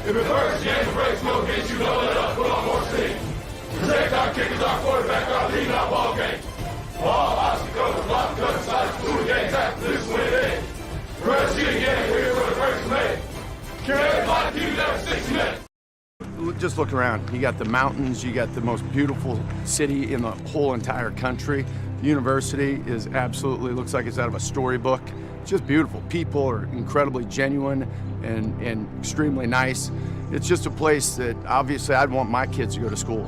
If it hurts, you ain't the brakes, no get you know it up, put on more steam. Protect our kickers, our quarterback, our lead, our ball game. All obstacles, block, cut, sides, through the game, tap, this win it. Press you again, we're here for the first mate. Carry my team every 6 minutes. Just look around. You got the mountains, you got the most beautiful city in the whole entire country. The university is absolutely, looks like it's out of a storybook. It's just beautiful. People are incredibly genuine and extremely nice. It's just a place that obviously I'd want my kids to go to school.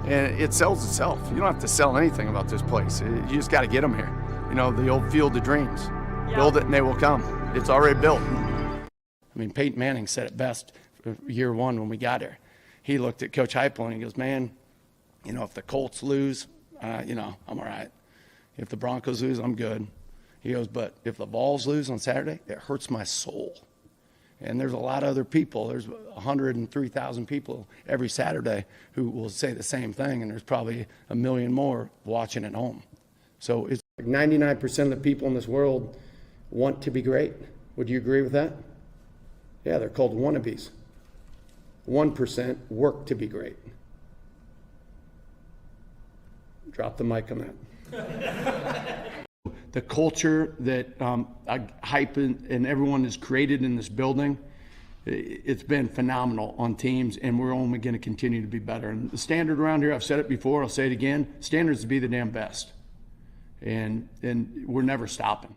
And it sells itself. You don't have to sell anything about this place. You just got to get them here. You know, the old field of dreams. Yeah. Build it and they will come. It's already built. I mean, Peyton Manning said it best year one when we got here. He looked at Coach Heupel and he goes, man, you know, if the Colts lose, you know, I'm all right. If the Broncos lose, I'm good. He goes, but if the Vols lose on Saturday, it hurts my soul. And there's a lot of other people. There's 103,000 people every Saturday who will say the same thing, and there's probably a million more watching at home. So it's like 99% of the people in this world want to be great. Would you agree with that? Yeah, they're called wannabes. 1% work to be great. Drop the mic on that. The culture that Hype and everyone has created in this building, it's been phenomenal on teams, and we're only going to continue to be better. And the standard around here, I've said it before, I'll say it again, standard is to be the damn best. And we're never stopping.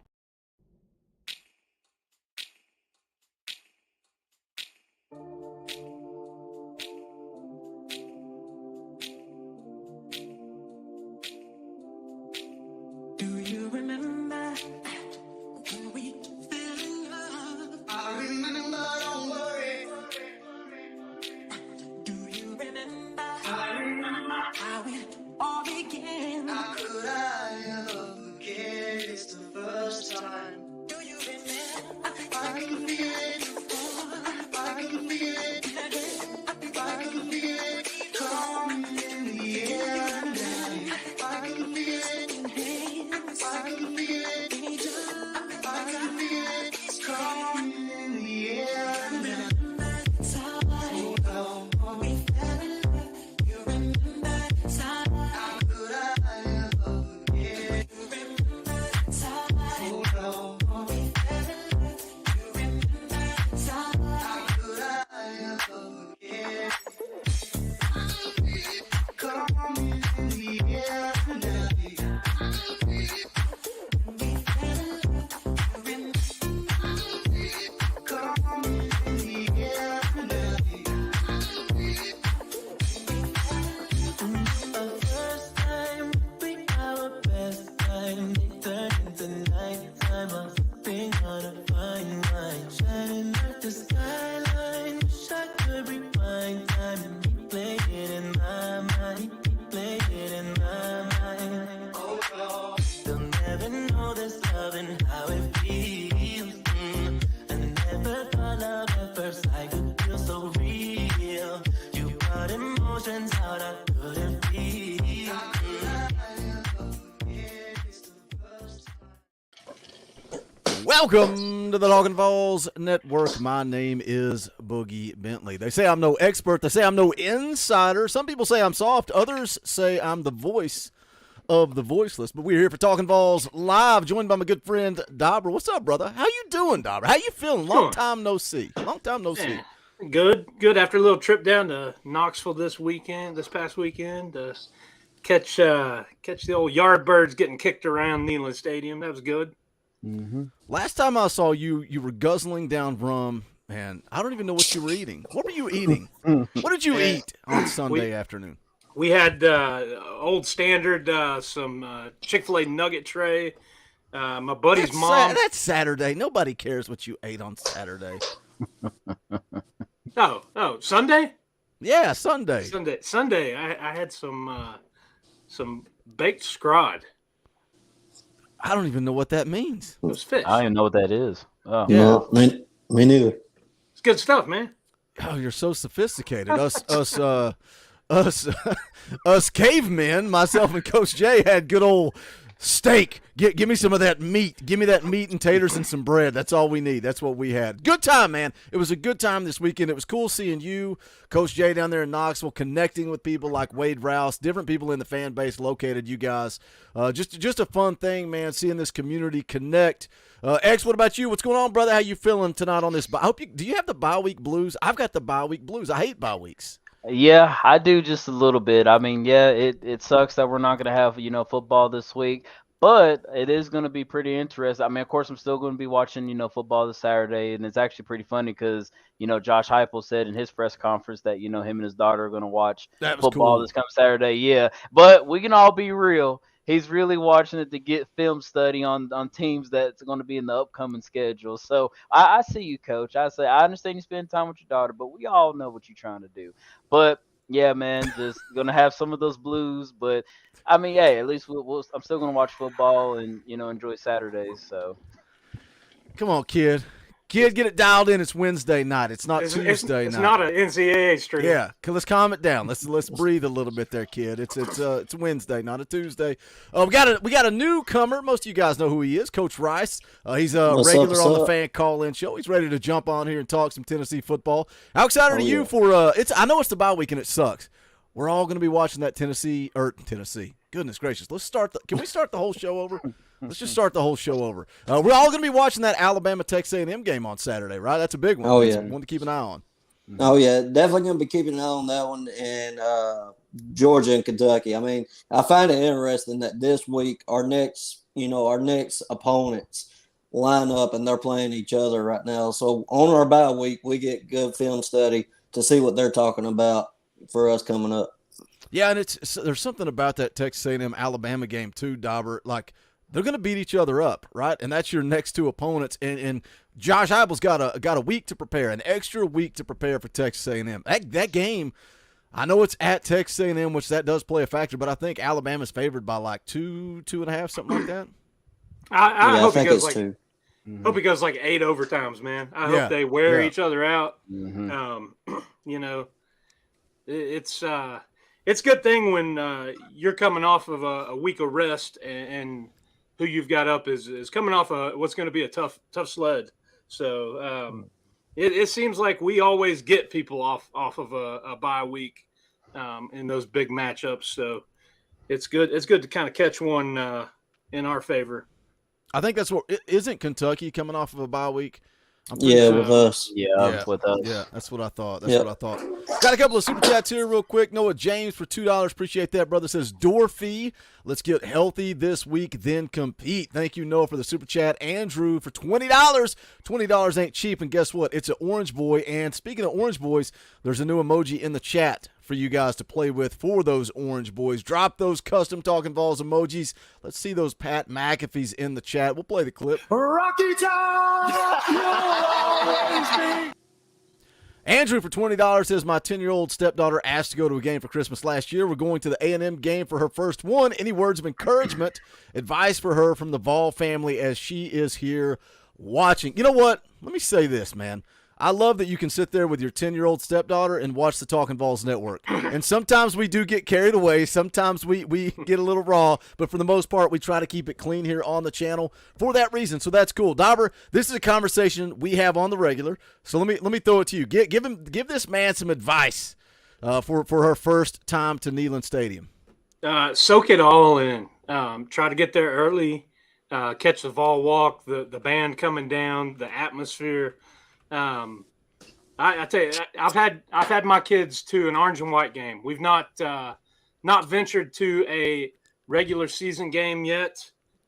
Welcome to the Talkin VAWLS Network. My name is Boogie Bentley. They say I'm no expert. They say I'm no insider. Some people say I'm soft. Others say I'm the voice of the voiceless. But we're here for Talkin VAWLS Live, joined by my good friend Dobber. What's up, brother? How you doing, Dobber? How you feeling? Long time no see. Long time no see. Good. After a little trip down to Knoxville this past weekend, to catch the old Yardbirds getting kicked around Neyland Stadium. That was good. Mm-hmm. Last time I saw you, you were guzzling down rum, and I don't even know what you were eating. What were you eating? What did you eat on Sunday afternoon? We had old standard, some Chick-fil-A nugget tray. My buddy's mom. That's Saturday. Nobody cares what you ate on Saturday. Oh, Sunday? Yeah, Sunday. Sunday. I had some baked scrod. I don't even know what that means. It was fish. I don't even know what that is. Oh. Yeah. No, me neither. It's good stuff, man. Oh, you're so sophisticated. Us cavemen, myself and Coach Jay, had good old Steak. Give me some of that meat. Give me that meat and taters and some bread. That's all we need. That's what we had. Good time, man. It was a good time this weekend. It was cool seeing you, Coach Jay, down there in Knoxville, connecting with people like Wade Rouse, different people in the fan base located you guys. Just a fun thing, man, seeing this community connect. X, what about you? What's going on, brother? How you feeling tonight on this? Do you have the bye week blues? I've got the bye week blues. I hate bye weeks. Yeah, I do just a little bit. I mean, yeah, it sucks that we're not going to have, football this week, but it is going to be pretty interesting. I mean, of course, I'm still going to be watching, football this Saturday, and it's actually pretty funny because, Josh Heupel said in his press conference that, him and his daughter are going to watch football cool. this coming Saturday. Yeah, but we can all be real. He's really watching it to get film study on teams that's going to be in the upcoming schedule. So I see you, Coach. I understand you spend time with your daughter, but we all know what you're trying to do. But yeah, man, just going to have some of those blues. But I mean, hey, at least I'm still going to watch football and enjoy Saturdays. So come on, kid. Kid, get it dialed in. It's Wednesday night. It's not Tuesday night. It's not an NCAA stream. Yeah, let's calm it down. Let's breathe a little bit there, kid. It's Wednesday, not a Tuesday. We got a newcomer. Most of you guys know who he is, Coach Rice. He's a regular on the fan call-in show. He's ready to jump on here and talk some Tennessee football. How excited are you for? I know it's the bye week and it sucks. We're all going to be watching that Tennessee. Goodness gracious. Can we start the whole show over? Let's just start the whole show over. We're all going to be watching that Alabama-Texas A&M game on Saturday, right? That's a big one. Oh, That's yeah. one to keep an eye on. Oh, yeah. Definitely going to be keeping an eye on that one. And Georgia and Kentucky. I mean, I find it interesting that this week our next opponents line up and they're playing each other right now. So on our bye week, we get good film study to see what they're talking about for us coming up. Yeah, and there's something about that Texas A&M Alabama game too, Dauber. Like, they're going to beat each other up, right? And that's your next two opponents. And Josh Heupel's got a week to prepare, an extra week to prepare for Texas A&M. That game, I know it's at Texas A&M, which that does play a factor, but I think Alabama's favored by like 2.5, something like that. I hope think it goes it's like 2. hope it goes like 8 overtimes, man. I hope they wear each other out. Mhm. It's a good thing when you're coming off of a week of rest and who you've got up is coming off what's going to be a tough sled. So it seems like we always get people off of a bye week in those big matchups. So it's good. It's good to kind of catch one in our favor. I think that's what – isn't Kentucky coming off of a bye week? Yeah, with us. Yeah, with us. Yeah, that's what I thought. What I thought. Got a couple of super chats here real quick. Noah James for $2. Appreciate that, brother. Says, Dorothy, let's get healthy this week, then compete. Thank you, Noah, for the super chat. Andrew for $20. $20 ain't cheap, and guess what? It's an Orange Boy. And speaking of Orange Boys, there's a new emoji in the chat for you guys to play with for those Orange Boys. Drop those custom Talkin VAWLS emojis. Let's see those Pat McAfees in the chat. We'll play the clip. Rocky Top, you'll always be. Andrew for $20 says, my 10-year-old stepdaughter asked to go to a game for Christmas last year. We're going to the A&M game for her first one. Any words of encouragement, advice for her from the Vol family as she is here watching? You know what? Let me say this, man. I love that you can sit there with your 10-year-old stepdaughter and watch the Talkin VAWLS network. And sometimes we do get carried away. Sometimes we get a little raw. But for the most part, we try to keep it clean here on the channel for that reason. So that's cool. Dauber, this is a conversation we have on the regular. So let me throw it to you. Give this man some advice for her first time to Neyland Stadium. Soak it all in. Try to get there early. Catch the Vol walk, the band coming down, the atmosphere. I tell you, I've had my kids to an orange and white game. We've not ventured to a regular season game yet,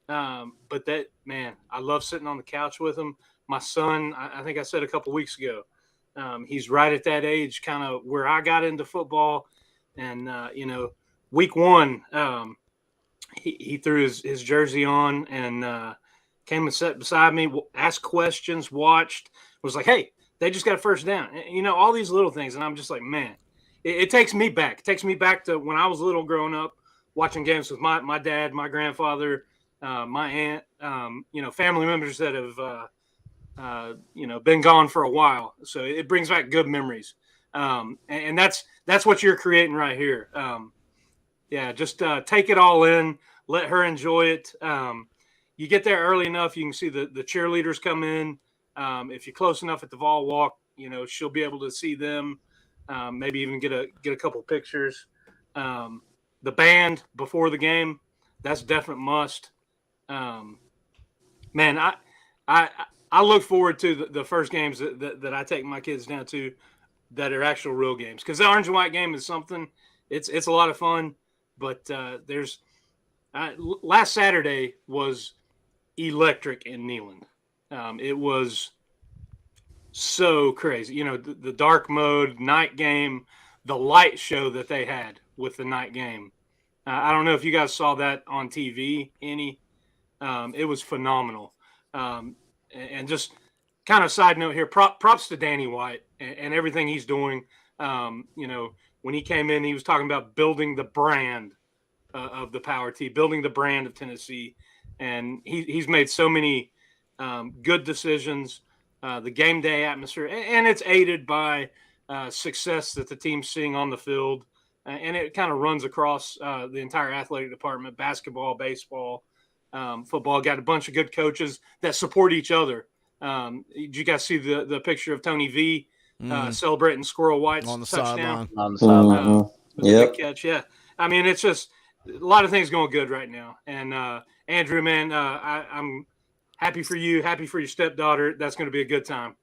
but that, man, I love sitting on the couch with them. My son, I think I said a couple weeks ago, he's right at that age, kind of where I got into football, and week one, he threw his jersey on and came and sat beside me, asked questions, watched. Was like, hey, they just got a first down. All these little things. And I'm just like, man, it takes me back. It takes me back to when I was little growing up, watching games with my dad, my grandfather, my aunt, family members that have, been gone for a while. So it brings back good memories. And that's what you're creating right here. Just take it all in. let her enjoy it. You get there early enough, you can see the cheerleaders come in. If you're close enough at the Vol Walk, she'll be able to see them. Maybe even get a couple pictures. The band before the game, that's a definite must. Man, I look forward to the first games that I take my kids down to that are actual real games, because the orange and white game is something. It's a lot of fun, but there's last Saturday was electric in Neyland. It was so crazy. The dark mode, night game, the light show that they had with the night game. I don't know if you guys saw that on TV, any. It was phenomenal. And just kind of side note here, props to Danny White and everything he's doing. When he came in, he was talking about building the brand of the Power T, building the brand of Tennessee. And he's made so many good decisions. The game day atmosphere, and it's aided by success that the team's seeing on the field. And it kind of runs across the entire athletic department, basketball, baseball, football. Got a bunch of good coaches that support each other. Did you guys see the picture of Tony V celebrating Squirrel White's on the touchdown? sideline? On the sideline. Yep. Catch, yeah. I mean, it's just a lot of things going good right now. And Andrew, man, I'm happy for you. Happy for your stepdaughter. That's going to be a good time.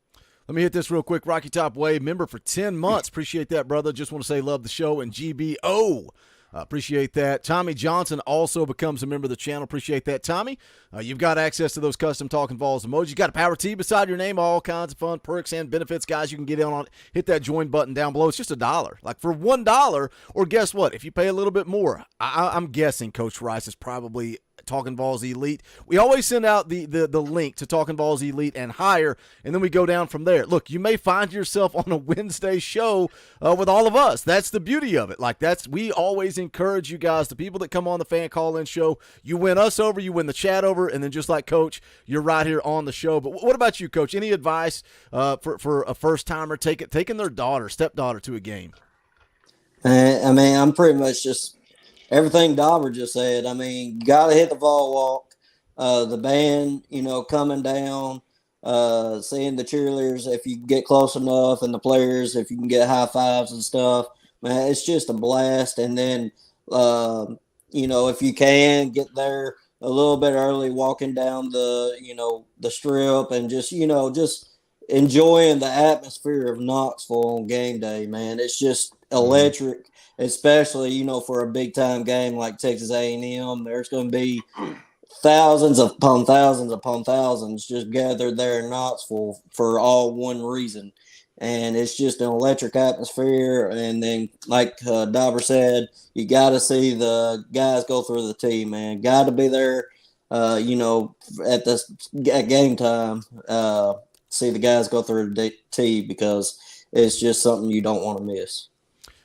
Let me hit this real quick. Rocky Top Wave, member for 10 months. Appreciate that, brother. Just want to say love the show. And GBO, appreciate that. Tommy Johnson also becomes a member of the channel. Appreciate that, Tommy. You've got access to those custom Talkin VAWLS emojis. You got a Power T beside your name. All kinds of fun perks and benefits, guys. You can get in on it. Hit that join button down below. It's just $1. Like for $1, or guess what? If you pay a little bit more, I'm guessing Coach Rice is probably Talkin VAWLS Elite. We always send out the link to Talkin VAWLS Elite and higher, and then we go down from there. Look, you may find yourself on a Wednesday show with all of us. That's the beauty of it. We always encourage you guys, the people that come on the fan call-in show, you win us over, you win the chat over, and then just like Coach, you're right here on the show. But what about you, Coach? Any advice for a first-timer taking their stepdaughter to a game? I mean, I'm pretty much just everything Dauber just said. I mean, got to hit the Vol Walk. The band, coming down, seeing the cheerleaders if you get close enough, and the players if you can get high fives and stuff. Man, it's just a blast. And then, if you can get there a little bit early, walking down the strip, and just enjoying the atmosphere of Knoxville on game day, man. It's just electric. Especially, for a big-time game like Texas A&M, there's going to be thousands upon thousands just gathered there in Knoxville for all one reason. And it's just an electric atmosphere. And then, like Dauber said, you got to see the guys go through the tee, man. Got to be there, at game time, see the guys go through the tee, because it's just something you don't want to miss.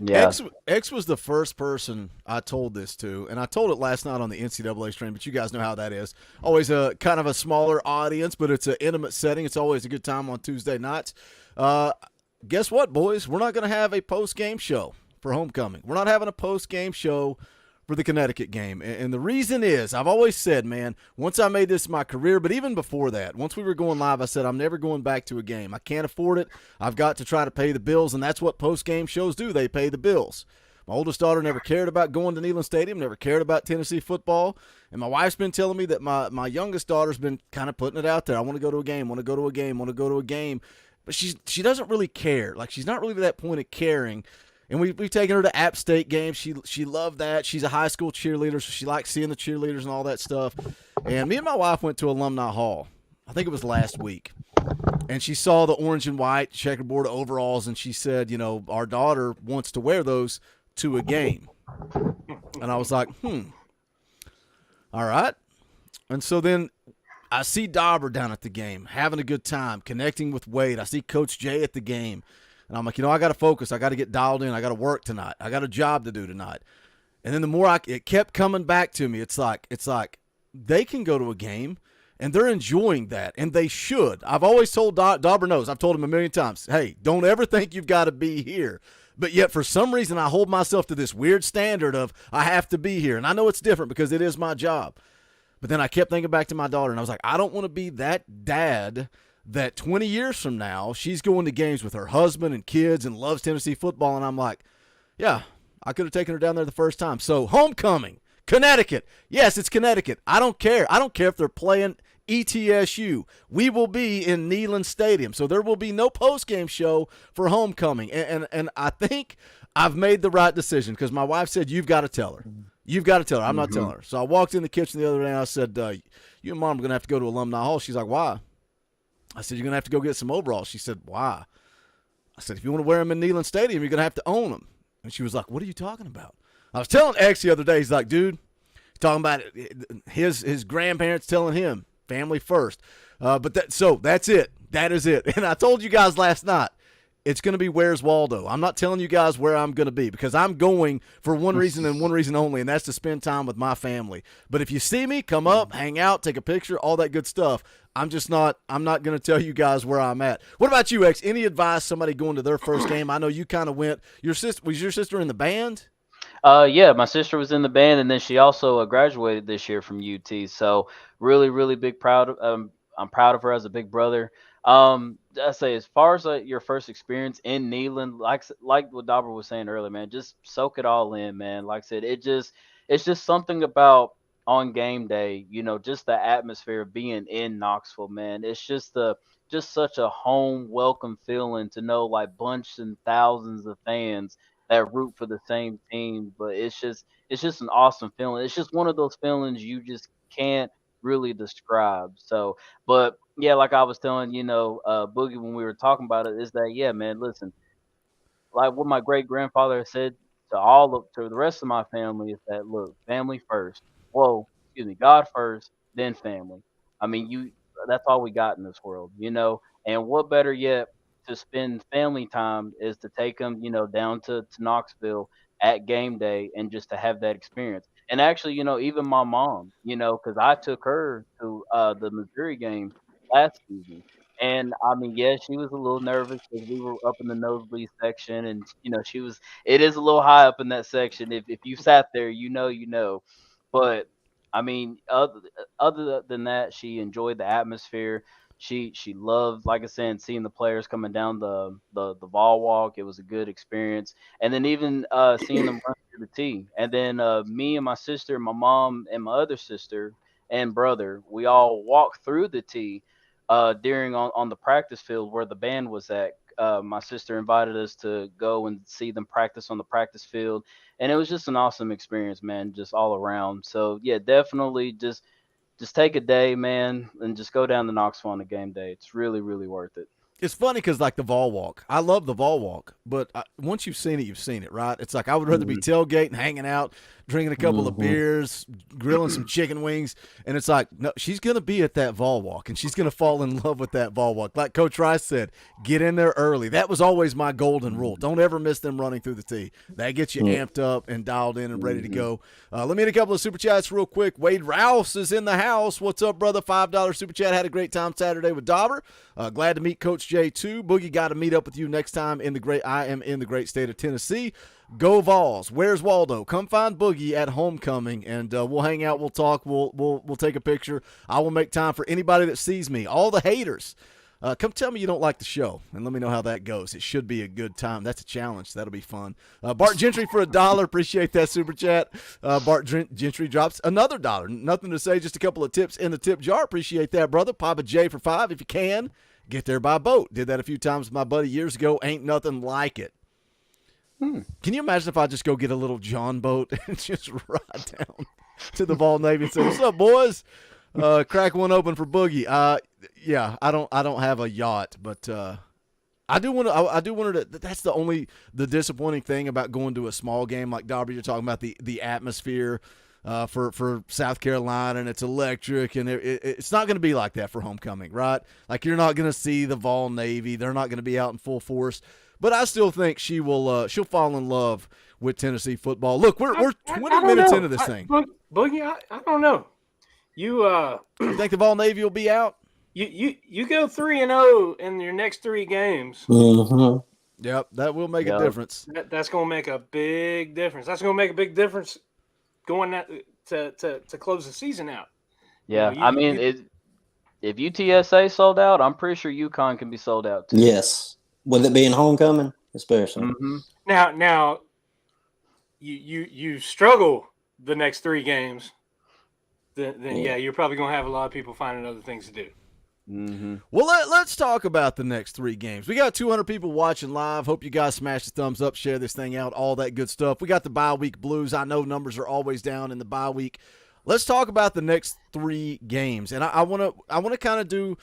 Yeah. X was the first person I told this to, and I told it last night on the NCAA stream, but you guys know how that is. Always a kind of a smaller audience, but it's an intimate setting. It's always a good time on Tuesday nights. Guess what, boys? We're not going to have a post-game show for homecoming. We're not having a post-game show for the Connecticut game. And the reason is, I've always said, man, once I made this my career, but even before that, once we were going live, I said, I'm never going back to a game. I can't afford it. I've got to try to pay the bills, and that's what post-game shows do. They pay the bills. My oldest daughter never cared about going to Neyland Stadium, never cared about Tennessee football, and my wife's been telling me that my youngest daughter's been kind of putting it out there. I want to go to a game, want to go to a game, want to go to a game. But she doesn't really care. Like, she's not really to that point of caring. And we've taken her to App State games. She loved that. She's a high school cheerleader, so she likes seeing the cheerleaders and all that stuff. And me and my wife went to Alumni Hall. I think it was last week. And she saw the orange and white checkerboard overalls, and she said, our daughter wants to wear those to a game. And I was like, all right. And so then I see Dauber down at the game, having a good time, connecting with Wade. I see Coach Jay at the game. And I'm like, I got to focus. I got to get dialed in. I got to work tonight. I got a job to do tonight. And then the more it kept coming back to me, it's like they can go to a game, and they're enjoying that, and they should. I've always told Dauber knows. I've told him a million times, hey, don't ever think you've got to be here. But yet, for some reason, I hold myself to this weird standard of I have to be here. And I know it's different because it is my job. But then I kept thinking back to my daughter, and I was like, I don't want to be that dad that 20 years from now, she's going to games with her husband and kids and loves Tennessee football. And I'm like, yeah, I could have taken her down there the first time. So, homecoming, Connecticut. Yes, it's Connecticut. I don't care. I don't care if they're playing ETSU. We will be in Neyland Stadium. So there will be no post-game show for homecoming. And I think I've made the right decision because my wife said, you've got to tell her. You've got to tell her. I'm not telling her. So I walked in the kitchen the other day and I said, you and Mom are going to have to go to Alumni Hall. She's like, why? I said, you're going to have to go get some overalls. She said, why? I said, if you want to wear them in Neyland Stadium, you're going to have to own them. And she was like, what are you talking about? I was telling X the other day, he's like, dude, talking about his grandparents telling him, family first. But that's it. That is it. And I told you guys last night, it's going to be Where's Waldo. I'm not telling you guys where I'm going to be because I'm going for one reason and one reason only, and that's to spend time with my family. But if you see me, come up, hang out, take a picture, all that good stuff. I'm not going to tell you guys where I'm at. What about you, X? Any advice somebody going to their first game? I know you kind of went. Was your sister in the band? Yeah, my sister was in the band, and then she also graduated this year from UT. So really, really I'm proud of her as a big brother. I say as far as your first experience in Neyland, like what Dauber was saying earlier, man, just soak it all in, man. Like I said, it's just something about on game day, just the atmosphere of being in Knoxville, man. It's just such a home welcome feeling to know like bunch and thousands of fans that root for the same team. But it's just an awesome feeling. It's just one of those feelings you just can't really describe. So, but yeah, like I was telling, Boogie when we were talking about it, is that, yeah, man, listen, like what my great grandfather said to the rest of my family is that, look, family first. Whoa, excuse me, God first, then family. I mean, that's all we got in this world, and what better yet to spend family time is to take them, down to Knoxville at game day and just to have that experience. And actually, even my mom, because I took her to the Missouri game last season. And I mean, yeah, she was a little nervous because we were up in the nosebleed section, and it is a little high up in that section. If you sat there, you know. But I mean, other than that, she enjoyed the atmosphere. She loved, like I said, seeing the players coming down the ball walk. It was a good experience, and then even seeing them run through the tee. And then me and my sister, my mom, and my other sister and brother, we all walked through the tee during on the practice field where the band was at. My sister invited us to go and see them practice on the practice field, and it was just an awesome experience, man, just all around. So yeah, definitely just take a day, man, and just go down to Knoxville on a game day. It's really, really worth it. It's funny because, like, the Vol Walk. I love the Vol Walk, but once you've seen it, right? It's like I would rather be tailgating, hanging out, drinking a couple of beers, grilling some chicken wings, and it's like, no, she's going to be at that Vol Walk, and she's going to fall in love with that Vol Walk. Like Coach Rice said, get in there early. That was always my golden rule. Don't ever miss them running through the tee. That gets you amped up and dialed in and ready to go. Let me hit a couple of Super Chats real quick. Wade Rouse is in the house. What's up, brother? $5 Super Chat. Had a great time Saturday with Dauber. Glad to meet Coach J, too. Boogie, got to meet up with you next time I am in the great state of Tennessee. Go Vols. Where's Waldo? Come find Boogie at homecoming, and we'll hang out. We'll talk. We'll take a picture. I will make time for anybody that sees me. All the haters, come tell me you don't like the show, and let me know how that goes. It should be a good time. That's a challenge. That'll be fun. Bart Gentry for $1. Appreciate that super chat. Bart Gentry drops another $1. Nothing to say, just a couple of tips in the tip jar. Appreciate that, brother. Papa J for $5. If you can, get there by boat. Did that a few times with my buddy years ago. Ain't nothing like it. Can you imagine if I just go get a little John boat and just ride down to the Vol Navy and say, "What's up, boys? Crack one open for Boogie." Yeah, I don't have a yacht, but I do want to. That's the disappointing thing about going to a small game like Darby. You're talking about the atmosphere for South Carolina, and it's electric, and it's not going to be like that for homecoming, right? Like, you're not going to see the Vol Navy. They're not going to be out in full force. But I still think she'll fall in love with Tennessee football. Look, we're 20 minutes into this thing. Boogie, I don't know. You think the Vol Navy will be out? You go 3-0 in your next 3 games. Mm-hmm. Yep, that will make a Yep. difference. That's going to make a big difference. That's going to make a big difference going to close the season out. Yeah, I mean, if UTSA sold out, I'm pretty sure UConn can be sold out too. Yes, with it being homecoming, especially. Mm-hmm. Now, you struggle the next 3 games, then yeah, you're probably going to have a lot of people finding other things to do. Mm-hmm. Well, let's talk about the next 3 games. We got 200 people watching live. Hope you guys smash the thumbs up, share this thing out, all that good stuff. We got the bye week blues. I know numbers are always down in the bye week. Let's talk about the next 3 games, and I want to kind of do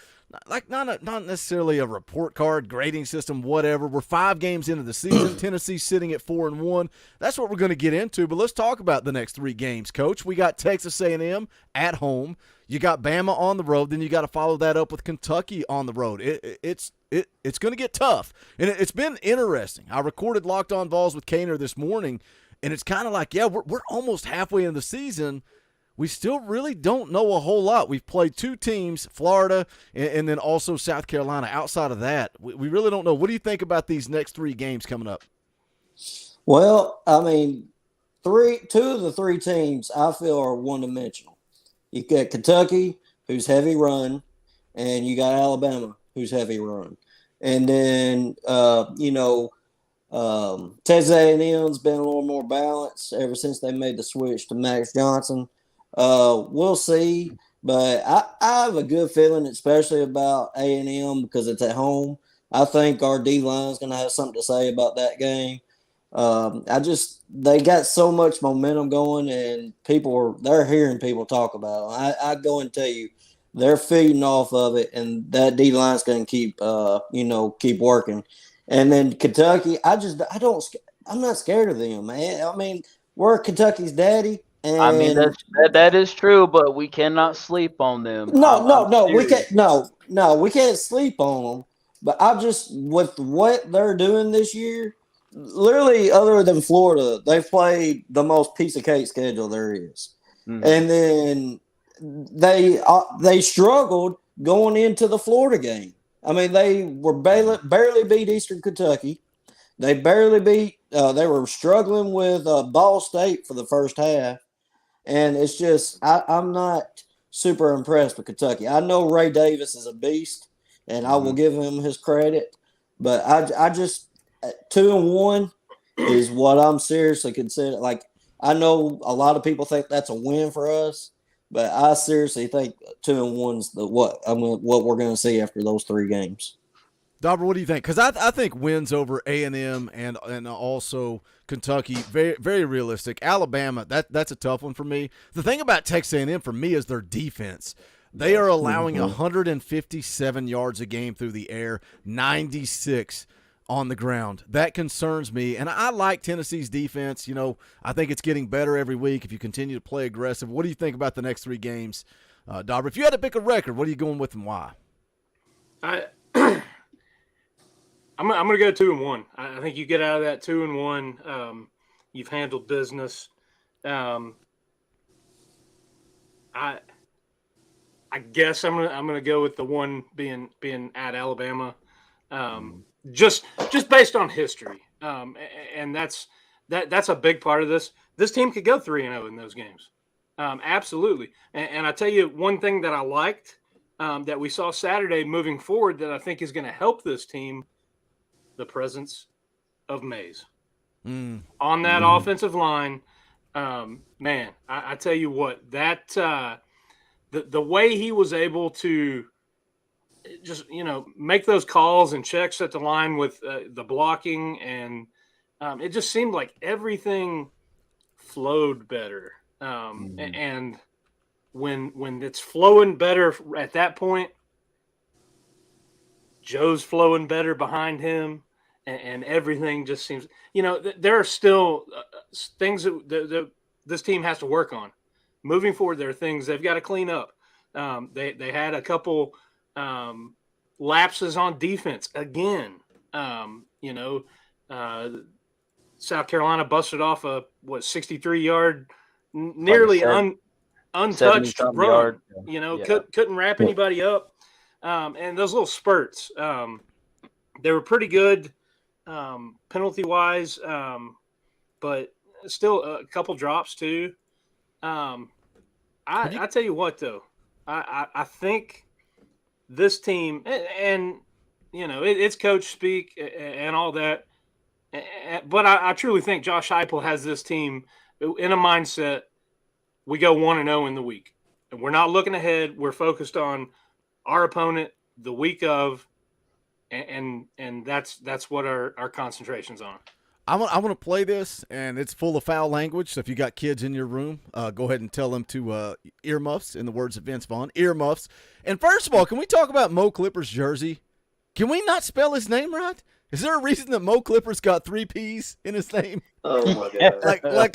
like not necessarily a report card, grading system, whatever. We're 5 games into the season. Tennessee's sitting at 4-1. That's what we're going to get into. But let's talk about the next 3 games, Coach. We got Texas A&M at home. You got Bama on the road. Then you got to follow that up with Kentucky on the road. It's going to get tough, and it's been interesting. I recorded Locked On Vols with Kaner this morning, and it's kind of like, yeah, we're almost halfway in the season. We still really don't know a whole lot. We've played 2 teams, Florida and then also South Carolina. Outside of that, we really don't know. What do you think about these next 3 games coming up? Well, I mean, 2 of the 3 teams I feel are one-dimensional. You got Kentucky, who's heavy run, and you got Alabama, who's heavy run. And then, Texas A&M's been a little more balanced ever since they made the switch to Max Johnson. We'll see, but I have a good feeling, especially about A&M because it's at home. I think our D-line is going to have something to say about that game. They got so much momentum going, and they're hearing people talk about it. I go and tell you, they're feeding off of it, and that D-line is going to keep working. And then Kentucky, I'm not scared of them, man. I mean, we're Kentucky's daddy. And I mean, that is true, but we cannot sleep on them. We can't sleep on them. But with what they're doing this year, literally, other than Florida, they've played the most piece of cake schedule there is. Mm-hmm. And then they struggled going into the Florida game. I mean, they were barely beat Eastern Kentucky. They barely beat. They were struggling with Ball State for the first half. And it's just, I'm not super impressed with Kentucky. I know Ray Davis is a beast, and I will give him his credit. But I just, 2-1 is what I'm seriously considering. Like, I know a lot of people think that's a win for us, but I seriously think 2-1 is what we're going to see after those 3 games. Dauber, what do you think? Because I think wins over A&M and also Kentucky, very, very realistic. Alabama, that's a tough one for me. The thing about Texas A&M for me is their defense. They are allowing 157 yards a game through the air, 96 on the ground. That concerns me, and I like Tennessee's defense. You know, I think it's getting better every week if you continue to play aggressive. What do you think about the next 3 games, Dauber? If you had to pick a record, what are you going with and why? I'm going to go 2-1. I think you get out of that 2-1. You've handled business. I guess I'm gonna go with the one being at Alabama, just based on history. And that's a big part of this. This team could go 3-0 in those games, absolutely. And I tell you one thing that I liked that we saw Saturday moving forward that I think is going to help this team. The presence of Mays on that offensive line, man. I tell you what, that the way he was able to just make those calls and checks at the line with the blocking, and it just seemed like everything flowed better. And when it's flowing better at that point, Joe's flowing better behind him. And everything just seems, there are still things that this team has to work on. Moving forward, there are things they've got to clean up. They had a couple lapses on defense again. South Carolina busted off a 63-yard, nearly untouched run. Couldn't wrap anybody up. And those little spurts, they were pretty good. penalty wise, but still a couple drops too. I tell you what though, I think this team and it's coach speak and all that, but I truly think Josh Heupel has this team in a mindset. We go 1-0 in the week, and we're not looking ahead. We're focused on our opponent the week of, and that's what our concentration's on. I want to play this, and it's full of foul language. So if you got kids in your room, go ahead and tell them to earmuffs, in the words of Vince Vaughn, earmuffs. And first of all, can we talk about Mo Clipper's jersey? Can we not spell his name right? Is there a reason that Mo Clipper's got 3 P's in his name? Oh my God!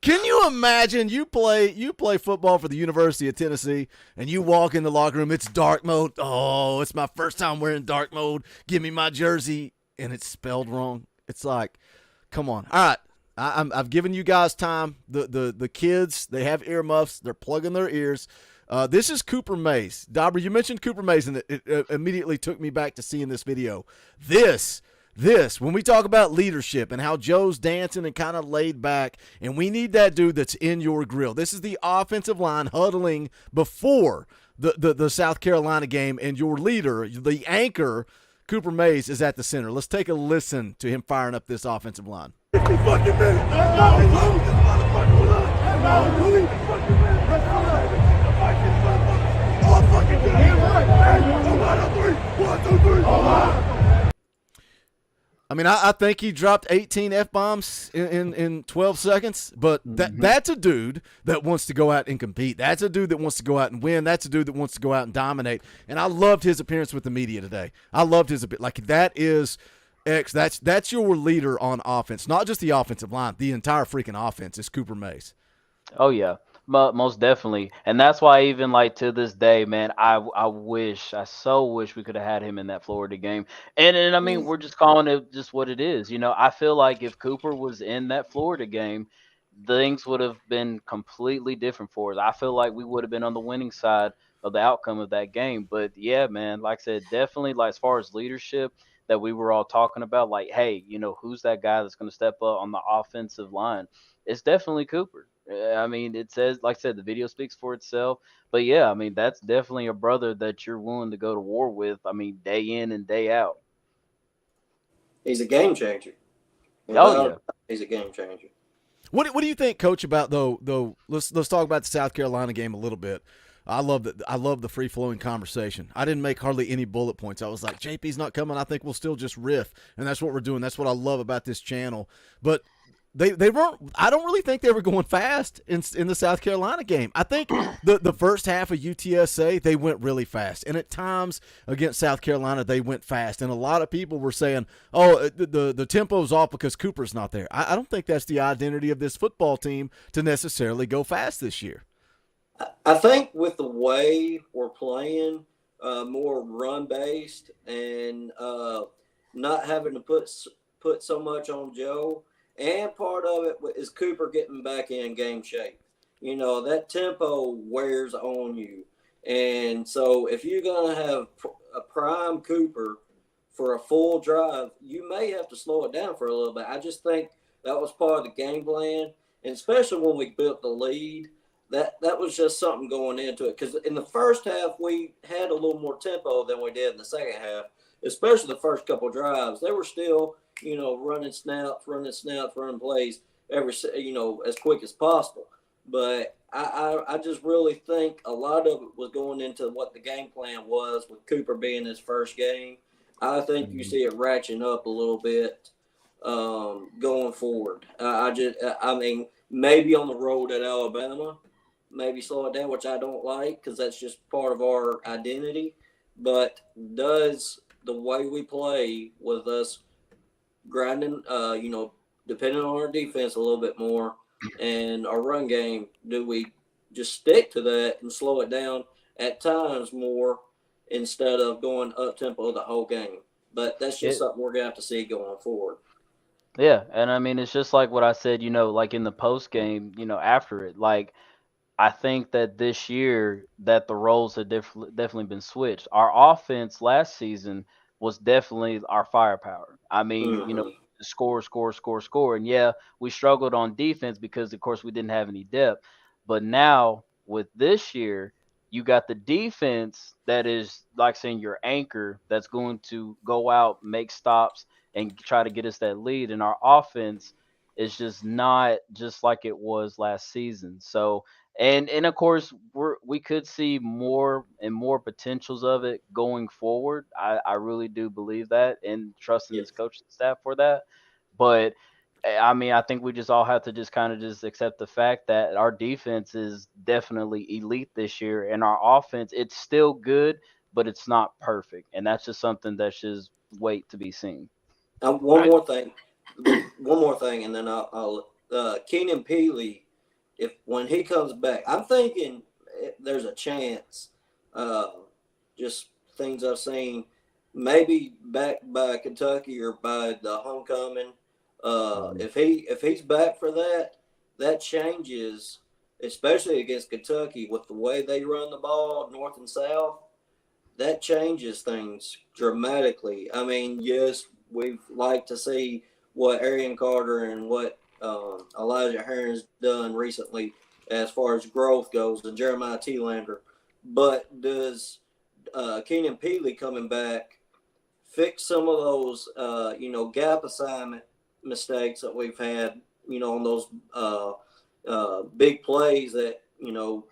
Can you imagine you play football for the University of Tennessee and you walk in the locker room, it's dark mode. Oh, it's my first time wearing dark mode. Give me my jersey, and it's spelled wrong. It's like, come on. All right, I've given you guys time. The kids, they have earmuffs. They're plugging their ears. This is Cooper Mays. Dauber, you mentioned Cooper Mays, and it immediately took me back to seeing this video. This, when we talk about leadership and how Joe's dancing and kind of laid back, and we need that dude that's in your grill. This is the offensive line huddling before the South Carolina game, and your leader, the anchor, Cooper Mays, is at the center. Let's take a listen to him firing up this offensive line. I mean, I think he dropped 18 F-bombs in 12 seconds, but that's a dude that wants to go out and compete. That's a dude that wants to go out and win. That's a dude that wants to go out and dominate. And I loved his appearance with the media today. I loved his – like, that is – that's your leader on offense, not just the offensive line. The entire freaking offense is Cooper Mays. Oh yeah, most definitely, and that's why even like to this day, man, I so wish we could have had him in that Florida game. And I mean, we're just calling it just what it is. I feel like if Cooper was in that Florida game, things would have been completely different for us. I feel like we would have been on the winning side of the outcome of that game. But yeah, man, like I said, definitely like as far as leadership that we were all talking about, like, hey, who's that guy that's going to step up on the offensive line? It's definitely Cooper. I mean, it says, like I said, the video speaks for itself. But yeah, I mean, that's definitely a brother that you're willing to go to war with. I mean, day in and day out. He's a game changer. Oh yeah, he's a game changer. What do you think, Coach, about though? Let's talk about the South Carolina game a little bit. I love the free flowing conversation. I didn't make hardly any bullet points. I was like, JP's not coming. I think we'll still just riff, and that's what we're doing. That's what I love about this channel. But They weren't. I don't really think they were going fast in the South Carolina game. I think the first half of UTSA they went really fast, and at times against South Carolina they went fast. And a lot of people were saying, "Oh, the tempo's off because Cooper's not there." I don't think that's the identity of this football team to necessarily go fast this year. I think with the way we're playing, more run based, and not having to put so much on Joe. And part of it is Cooper getting back in game shape. That tempo wears on you. And so if you're going to have a prime Cooper for a full drive, you may have to slow it down for a little bit. I just think that was part of the game plan. And especially when we built the lead, that was just something going into it. Because in the first half, we had a little more tempo than we did in the second half, especially the first couple of drives. They were still – running snaps, running plays as quick as possible. But I just really think a lot of it was going into what the game plan was with Cooper being his first game. I think you see it ratcheting up a little bit going forward. I mean, maybe on the road at Alabama, maybe slow it down, which I don't like because that's just part of our identity. But does the way we play with us grinding, depending on our defense a little bit more and our run game, do we just stick to that and slow it down at times more instead of going up tempo the whole game? But that's just something we're gonna have to see going forward. Yeah, and I mean, it's just like what I said, like in the post game, after it, like I think that this year that the roles have definitely been switched. Our offense last season was definitely our firepower. I mean, Mhm. score. And yeah, we struggled on defense because, of course, we didn't have any depth. But now with this year, you got the defense that is like saying your anchor that's going to go out, make stops, and try to get us that lead. And our offense is just not just like it was last season. So, and of course, we could see more and more potentials of it going forward. I really do believe that and trusting Yeah. this coaching staff for that. But I mean, I think we just all have to just kind of just accept the fact that our defense is definitely elite this year, and our offense, it's still good, but it's not perfect, and that's just something that's just wait to be seen. One I, more thing, one more thing, and then I'll Keenan Peely. If when he comes back, I'm thinking there's a chance. Uh, just things I've seen, maybe back by Kentucky or by the homecoming. Mhm. If he's back for that, that changes, especially against Kentucky with the way they run the ball, north and south. That changes things dramatically. I mean, yes, we've liked to see what Arian Carter and what Elijah Herron's done recently as far as growth goes, and Jeremiah Lander. But does Keenan Peely coming back fix some of those, gap assignment mistakes that we've had, on those big plays that,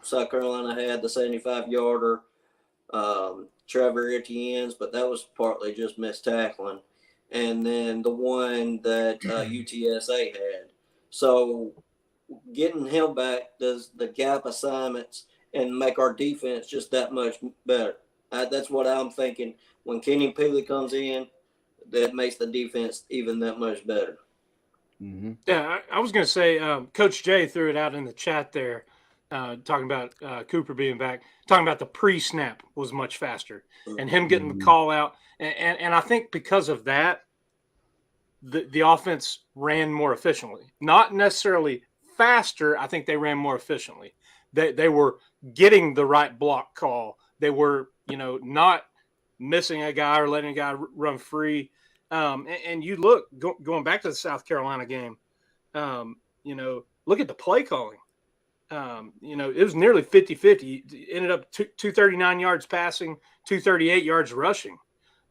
South Carolina had the 75-yarder, Trevor Etienne's, but that was partly just missed tackling. And then the one that UTSA had. So getting him back does the gap assignments and make our defense just that much better. That's what I'm thinking. When Kenny Peely comes in, that makes the defense even that much better. Mhm. Yeah, I was going to say, Coach Jay threw it out in the chat there, talking about Cooper being back, talking about the pre-snap was much faster, and him getting the Mhm. call out, and I think because of that, the offense ran more efficiently. Not necessarily faster. I think they ran more efficiently. They were getting the right block call. They were not missing a guy or letting a guy run free. And you look going back to the South Carolina game. Look at the play calling. It was nearly 50-50. It ended up 239 yards passing, 238 yards rushing.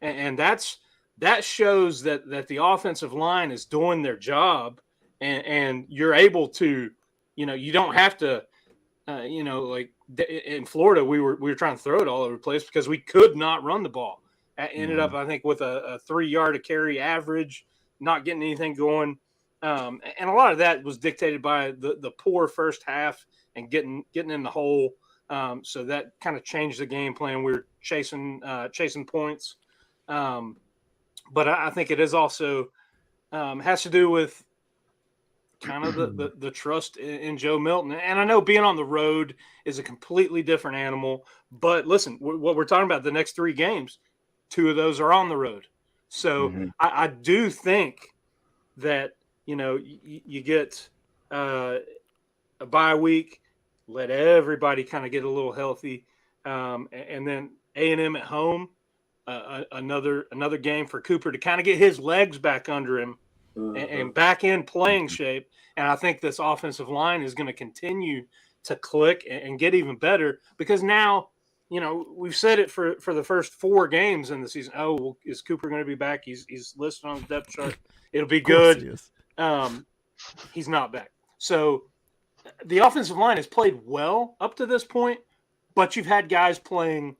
And that shows that the offensive line is doing their job, and you're able to, you don't have to, like in Florida, we were trying to throw it all over the place because we could not run the ball. Ended up, Mhm. I think, with a 3 yard a carry average, not getting anything going. And a lot of that was dictated by the poor first half and getting in the hole. So that kind of changed the game plan. We were chasing points. But I think it is also has to do with kind of the trust in Joe Milton. And I know being on the road is a completely different animal. But listen, what we're talking about the next 3 games, 2 of those are on the road. So Mhm. I do think that you get a bye week, let everybody kind of get a little healthy, and then A&M at home, another game for Cooper to kind of get his legs back under him Mm-hmm. and back in playing shape. And I think this offensive line is going to continue to click and get even better because now, we've said it for the first 4 games in the season. Oh, well, is Cooper going to be back? He's listed on the depth chart. It'll be Of course he good. is. He's not back. So the offensive line has played well up to this point, but you've had guys playing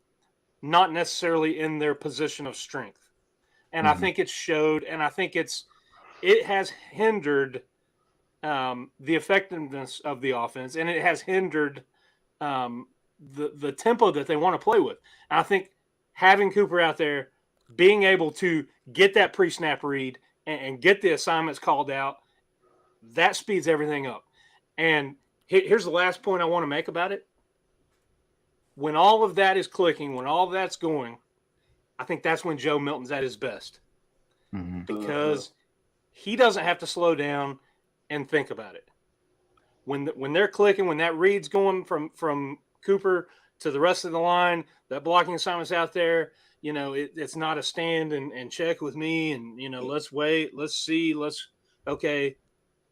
not necessarily in their position of strength. And I Mhm. think it showed, and I think it has hindered the effectiveness of the offense, and it has hindered the tempo that they want to play with. And I think having Cooper out there, being able to get that pre-snap read and get the assignments called out, that speeds everything up. And here's the last point I want to make about it. When all of that is clicking, when all of that's going, I think that's when Joe Milton's at his best Mhm. Mm-hmm. because he doesn't have to slow down and think about it. When they're clicking, when that read's going from Cooper to the rest of the line. That blocking assignment's out there. It's not a stand and check with me. And, let's wait. Let's see. Okay.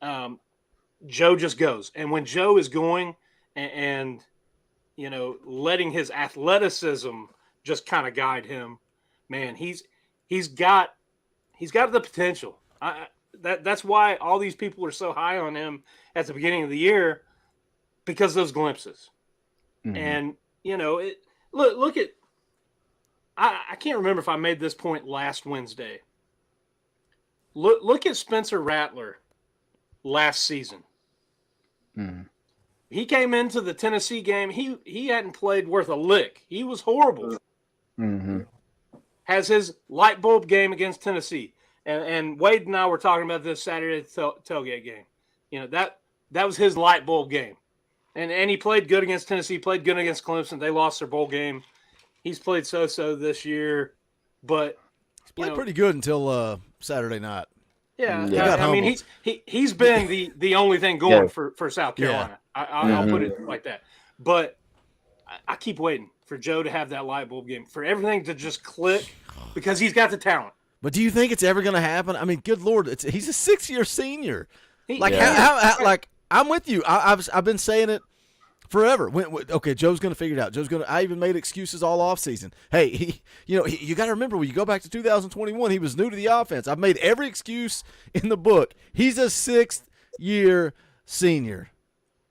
Joe just goes. And when Joe is going and letting his athleticism just kind of guide him, man, he's got the potential. That's why all these people are so high on him at the beginning of the year, because those glimpses. Mm-hmm. And look at. I can't remember if I made this point last Wednesday. Look at Spencer Rattler last season. Mm-hmm. He came into the Tennessee game. He hadn't played worth a lick. He was horrible. Mm-hmm. Has his light bulb game against Tennessee. And Wade and I were talking about this Saturday tailgate game. That was his light bulb game. And he played good against Tennessee, played good against Clemson. They lost their bowl game. He's played so-so this year, but he's played pretty good until Saturday night. Yeah. I mean, he's been the only thing going for South Carolina. Yeah. I'll put it like that. But I keep waiting for Joe to have that light bulb game, for everything to just click, because he's got the talent. But do you think it's ever going to happen? I mean, good Lord, he's a 6-year senior. I'm with you. I've been saying it forever. Okay, Joe's going to figure it out. I even made excuses all offseason. Hey, you got to remember, when you go back to 2021, he was new to the offense. I've made every excuse in the book. He's a 6th-year senior.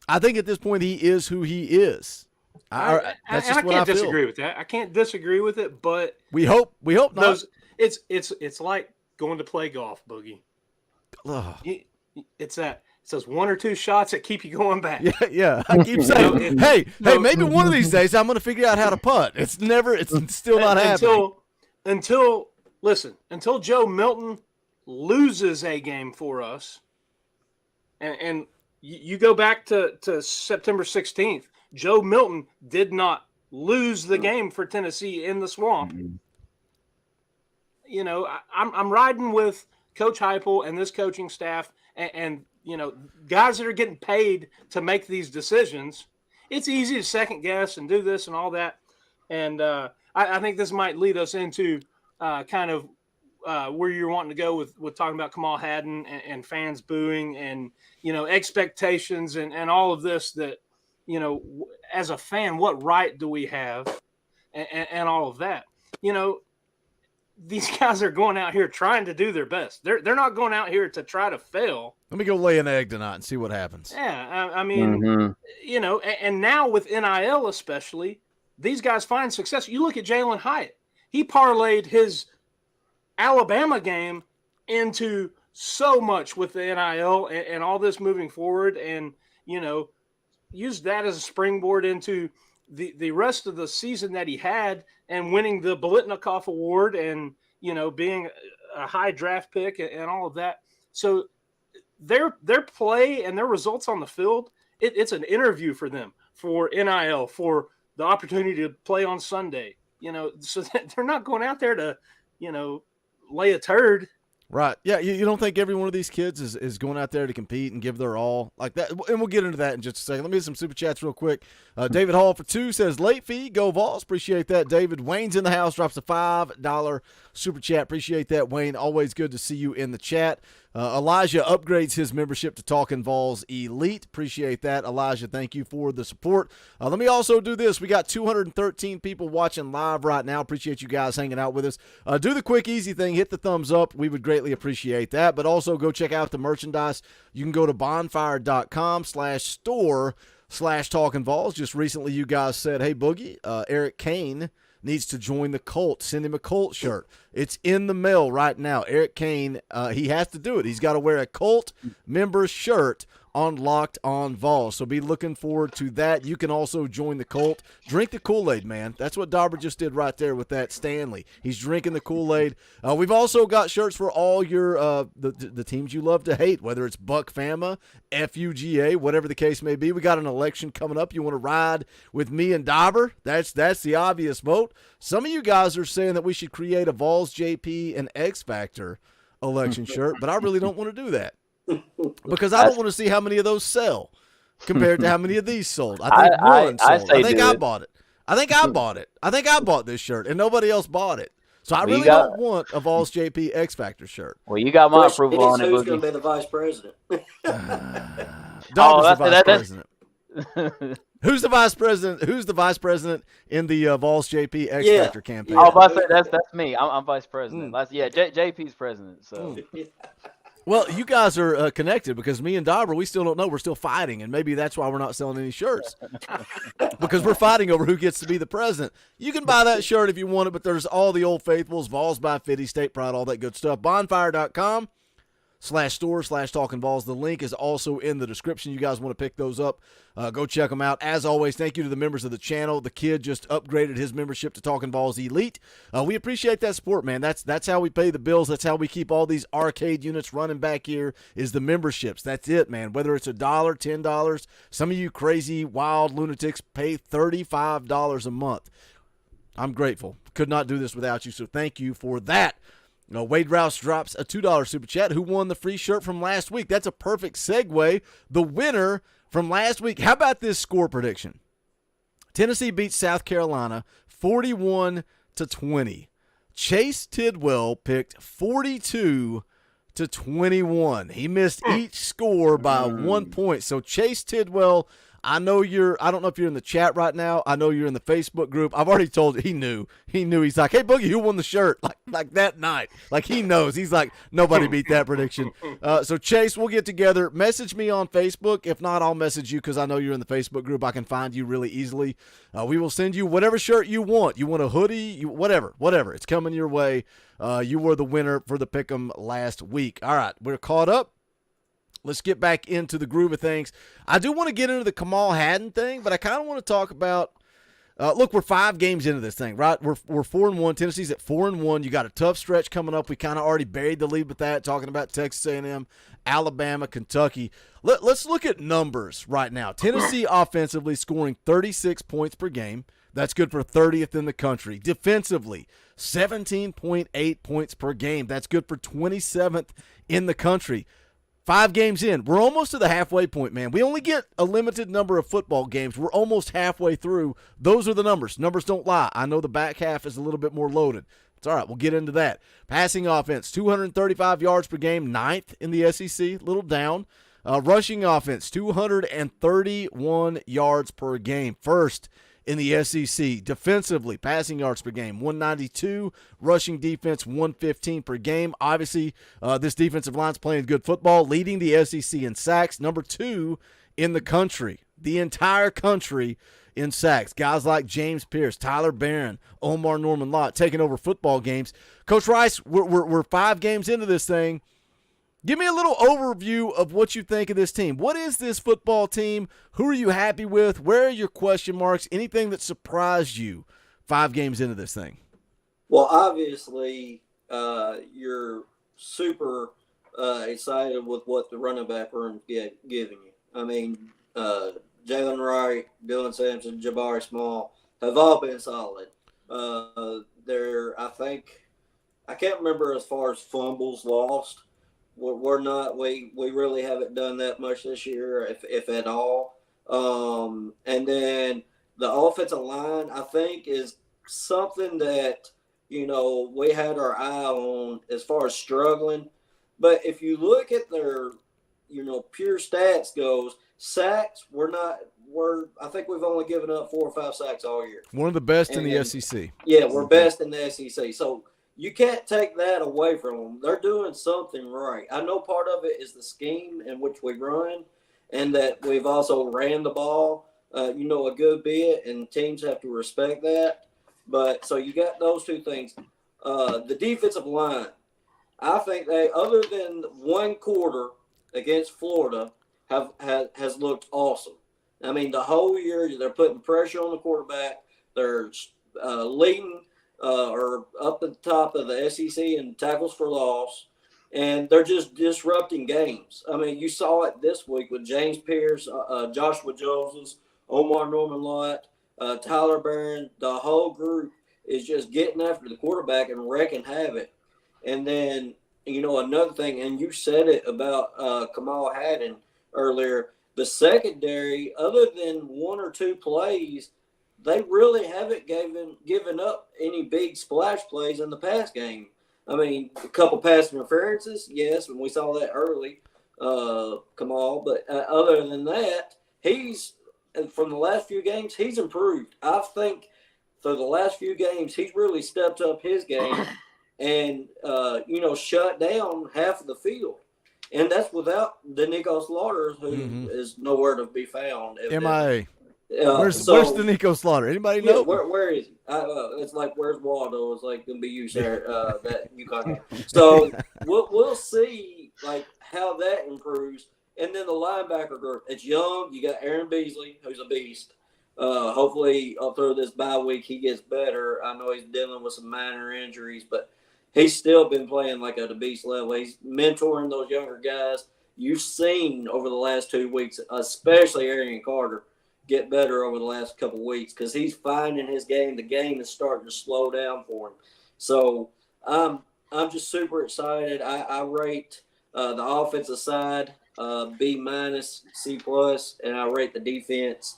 I think at this point he is who he is. That's just what I feel. Disagree with that. I can't disagree with it, but we hope not. It's like going to play golf, Boogie. It's those 1 or 2 shots that keep you going back. Yeah. I keep saying, hey, maybe one of these days I'm going to figure out how to putt. It's still not happening. Until Joe Milton loses a game for us, and you go back to September 16th, Joe Milton did not lose the game for Tennessee in the Swamp. I'm riding with Coach Heupel and this coaching staff, and guys that are getting paid to make these decisions. It's easy to second guess and do this and all that. And I think this might lead us into kind of where you're wanting to go with talking about Kamal Hadden and fans booing and, expectations and all of this that, as a fan, what right do we have and all of that? These guys are going out here trying to do their best. They're not going out here to try to fail. Let me go lay an egg tonight and see what happens. Yeah, I mean, and now with NIL especially, these guys find success. You look at Jalen Hyatt. He parlayed his Alabama game into so much with the NIL and all this moving forward, and, used that as a springboard into the rest of the season that he had and winning the Biletnikoff Award and, being a high draft pick and all of that. So their play and their results on the field, it's an interview for them, for NIL, for the opportunity to play on Sunday, so they're not going out there to, lay a turd. Right. Yeah, you don't think every one of these kids is going out there to compete and give their all like that? And we'll get into that in just a second. Let me get some super chats real quick. David Hall for 2 says, late fee, go Vols. Appreciate that, David. Wayne's in the house, drops a $5 super chat. Appreciate that, Wayne. Always good to see you in the chat. Elijah upgrades his membership to Talkin VAWLS Elite. Appreciate that, Elijah. Thank you for the support. Let me also do this. We got 213 people watching live right now. Appreciate you guys hanging out with us. Do the quick, easy thing. Hit the thumbs up. We would greatly appreciate that. But also go check out the merchandise. You can go to bonfire.com/store/Talkin VAWLS. Just recently you guys said, hey, Boogie, Eric Kane needs to join the cult. Send him a cult shirt. It's in the mail right now. Eric Kane, he has to do it. He's got to wear a cult member shirt on Locked On Vols. So be looking forward to that. You can also join the cult. Drink the Kool-Aid, man. That's what Dauber just did right there with that Stanley. He's drinking the Kool-Aid. We've also got shirts for all your the teams you love to hate, whether it's Buck Fama, FUGA, whatever the case may be. We got an election coming up. You want to ride with me and Dauber? That's the obvious vote. Some of you guys are saying that we should create a Vols JP and X Factor election shirt, but I really don't want to do that. Because I don't want to see how many of those sell compared to how many of these sold. I think one sold. I think I bought it. I think I bought it. I think I bought this shirt, and nobody else bought it. So I Well, you really got- don't want a Vols JP X Factor shirt. Well, you got my Question approval is, on it, who's going to Boogie. be the vice president? Dauber's the vice that's- president. Who's the vice president? Who's the vice president in the Vols JP X Yeah. Factor campaign? Oh, but I said that's me. I'm vice president. JP's president. So Well, you guys are connected because me and Dauber, we still don't know. We're still fighting, and maybe that's why we're not selling any shirts because we're fighting over who gets to be the president. You can buy that shirt if you want it, but there's all the old faithfuls, Vols by 50, State Pride, all that good stuff. Bonfire.com/store/Talkin VAWLS. The link is also in the description. You guys want to pick those up, go check them out. As always, thank you to the members of the channel. The kid just upgraded his membership to Talkin VAWLS Elite. We appreciate that support, man. That's how we pay the bills. That's how we keep all these arcade units running back here is the memberships. That's it, man. Whether it's $1, $10, some of you crazy, wild lunatics pay $35 a month. I'm grateful. Could not do this without you, so thank you for that. Wade Rouse drops a $2 super chat. Who won the free shirt from last week? That's a perfect segue. The winner from last week. How about this score prediction? Tennessee beats South Carolina 41-20. Chase Tidwell picked 42-21. He missed each score by 1 point. So Chase Tidwell, I don't know if you're in the chat right now. I know you're in the Facebook group. I've already told you. He knew. He's like, hey, Boogie, who won the shirt? Like that night. Like he knows. He's like, nobody beat that prediction. So Chase, we'll get together. Message me on Facebook. If not, I'll message you because I know you're in the Facebook group. I can find you really easily. We will send you whatever shirt you want. You want a hoodie? Whatever. It's coming your way. You were the winner for the Pick'em last week. All right, we're caught up. Let's get back into the groove of things. I do want to get into the Kamal Hadden thing, but I kind of want to talk about look, we're 5 games into this thing, right? We're 4-1. Tennessee's at 4-1. You got a tough stretch coming up. We kind of already buried the lead with that, talking about Texas A&M, Alabama, Kentucky. Let's look at numbers right now. Tennessee offensively scoring 36 points per game. That's good for 30th in the country. Defensively, 17.8 points per game. That's good for 27th in the country. 5 games in, we're almost to the halfway point, man. We only get a limited number of football games. We're almost halfway through. Those are the numbers. Numbers don't lie. I know the back half is a little bit more loaded. It's all right. We'll get into that. Passing offense, 235 yards per game, 9th in the SEC, a little down. Rushing offense, 231 yards per game, 1st in the SEC. Defensively, passing yards per game, 192. Rushing defense, 115 per game. Obviously, this defensive line's playing good football, leading the SEC in sacks, number 2 in the country. The entire country in sacks. Guys like James Pierce, Tyler Barron, Omar Norman Lott taking over football games. Coach Rice, we're 5 games into this thing. Give me a little overview of what you think of this team. What is this football team? Who are you happy with? Where are your question marks? Anything that surprised you 5 games into this thing? Well, obviously, you're super excited with what the running back room is giving you. I mean, Jalen Wright, Dylan Sampson, Jabari Small have all been solid. I can't remember as far as fumbles lost. We're not. We really haven't done that much this year, if at all. And then the offensive line, I think, is something that we had our eye on as far as struggling. But if you look at their pure stats goes, sacks, I think we've only given up 4 or 5 sacks all year. One of the best in the SEC. Yeah, we're best in the SEC. So you can't take that away from them. They're doing something right. I know part of it is the scheme in which we run, and that we've also ran the ball, a good bit, and teams have to respect that. But so you got those 2 things. The defensive line, I think they, other than 1 quarter against Florida, has looked awesome. I mean, the whole year they're putting pressure on the quarterback. They're leading or up at the top of the SEC in tackles for loss, and they're just disrupting games. I mean, you saw it this week with James Pierce, Joshua Joseph, Omar Norman Lott, Tyler Barron. The whole group is just getting after the quarterback and wrecking havoc. And then, another thing, and you said it about Kamal Hadden earlier, the secondary, other than 1 or 2 plays, they really haven't given up any big splash plays in the pass game. I mean, a couple pass interferences, yes, and we saw that early, Kamal. But other than that, from the last few games, he's improved. I think for the last few games, he's really stepped up his game and, shut down half of the field. And that's without the Nico Slaughter, who is nowhere to be found. MIA. Where's the Nico Slaughter? Anybody know? Where is he? It's like, where's Waldo? It's like going to be you, Sarah, that UConn. So we'll see like how that improves. And then the linebacker group, it's young. You got Aaron Beasley, who's a beast. Hopefully, through this bye week, he gets better. I know he's dealing with some minor injuries, but he's still been playing like at a beast level. He's mentoring those younger guys. You've seen over the last 2 weeks, especially Arian Carter, get better over the last couple of weeks because he's finding his game. The game is starting to slow down for him. So I'm just super excited. I rate the offensive side B minus, C plus, and I rate the defense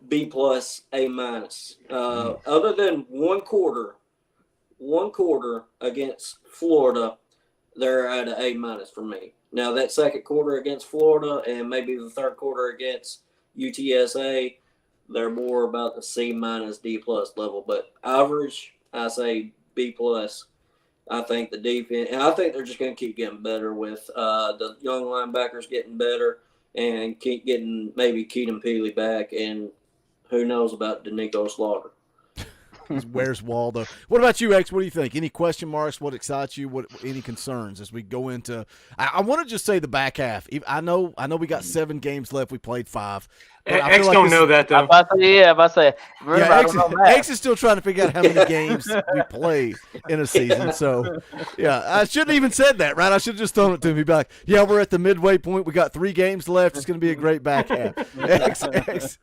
B plus, A minus. Other than one quarter against Florida, they're at an A minus for me. Now that second quarter against Florida and maybe the third quarter against UTSA, they're more about the C minus, D plus level. But average, I say B plus. I think the defense, and I think they're just going to keep getting better with the young linebackers getting better and keep getting maybe Keaton Peely back, and who knows about Danico Slaughter. Where's Waldo? What about you, X? What do you think? Any question marks? What excites you? Any concerns as we go into? I want to just say the back half. I know we got 7 games left. We played 5. X don't know that though. X is still trying to figure out how many games we play in a season. So, yeah, I shouldn't have even said that, right? I should have just thrown it to him. He'd be like, "Yeah, we're at the midway point. We got 3 games left. It's going to be a great back half." X,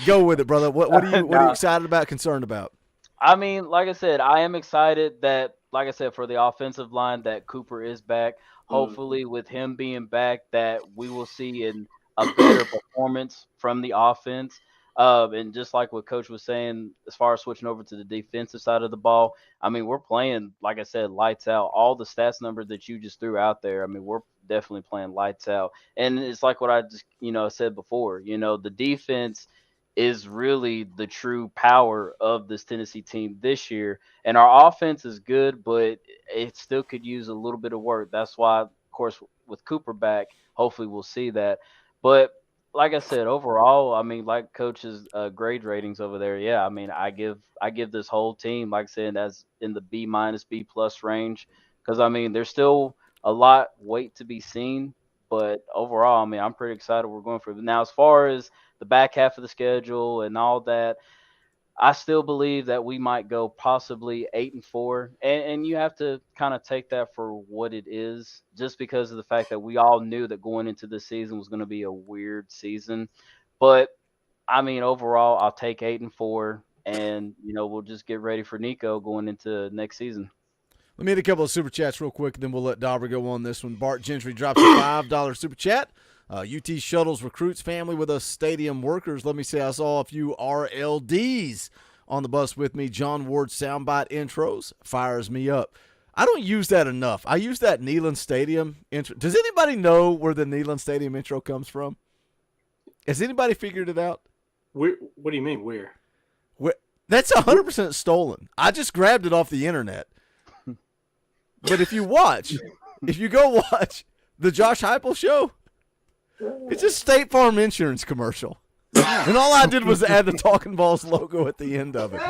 go with it, brother. What are you excited about? Concerned about? I mean, like I said, I am excited that, like I said, for the offensive line that Cooper is back. Hopefully, with him being back, that we will see a better performance from the offense. And just like what Coach was saying, as far as switching over to the defensive side of the ball, I mean, we're playing, like I said, lights out. All the stats numbers that you just threw out there, I mean, we're definitely playing lights out. And it's like what I just, said before, the defense is really the true power of this Tennessee team this year. And our offense is good, but it still could use a little bit of work. That's why, of course, with Cooper back, hopefully we'll see that. But like I said, overall, I mean, like Coach's grade ratings over there, yeah, I mean, I give this whole team, like I said, as in the B minus, B plus range, because I mean, there's still a lot wait to be seen, but overall, I mean, I'm pretty excited we're going for it. Now, as far as the back half of the schedule and all that, I still believe that we might go possibly 8-4, and you have to kind of take that for what it is, just because of the fact that we all knew that going into this season was going to be a weird season. But I mean, overall, I'll take 8-4, and we'll just get ready for Nico going into next season. Let me hit a couple of super chats real quick, and then we'll let Dauber go on this one. Bart Gentry drops a $5 super chat. UT shuttles recruits family with us stadium workers. Let me say I saw a few RLDs on the bus with me. John Ward soundbite intros fires me up. I don't use that enough. I use that Neyland Stadium intro. Does anybody know where the Neyland Stadium intro comes from? Has anybody figured it out? What do you mean, where? That's 100% stolen. I just grabbed it off the internet. But if you go watch the Josh Heupel show, it's a State Farm insurance commercial. And all I did was add the Talkin VAWLS logo at the end of it.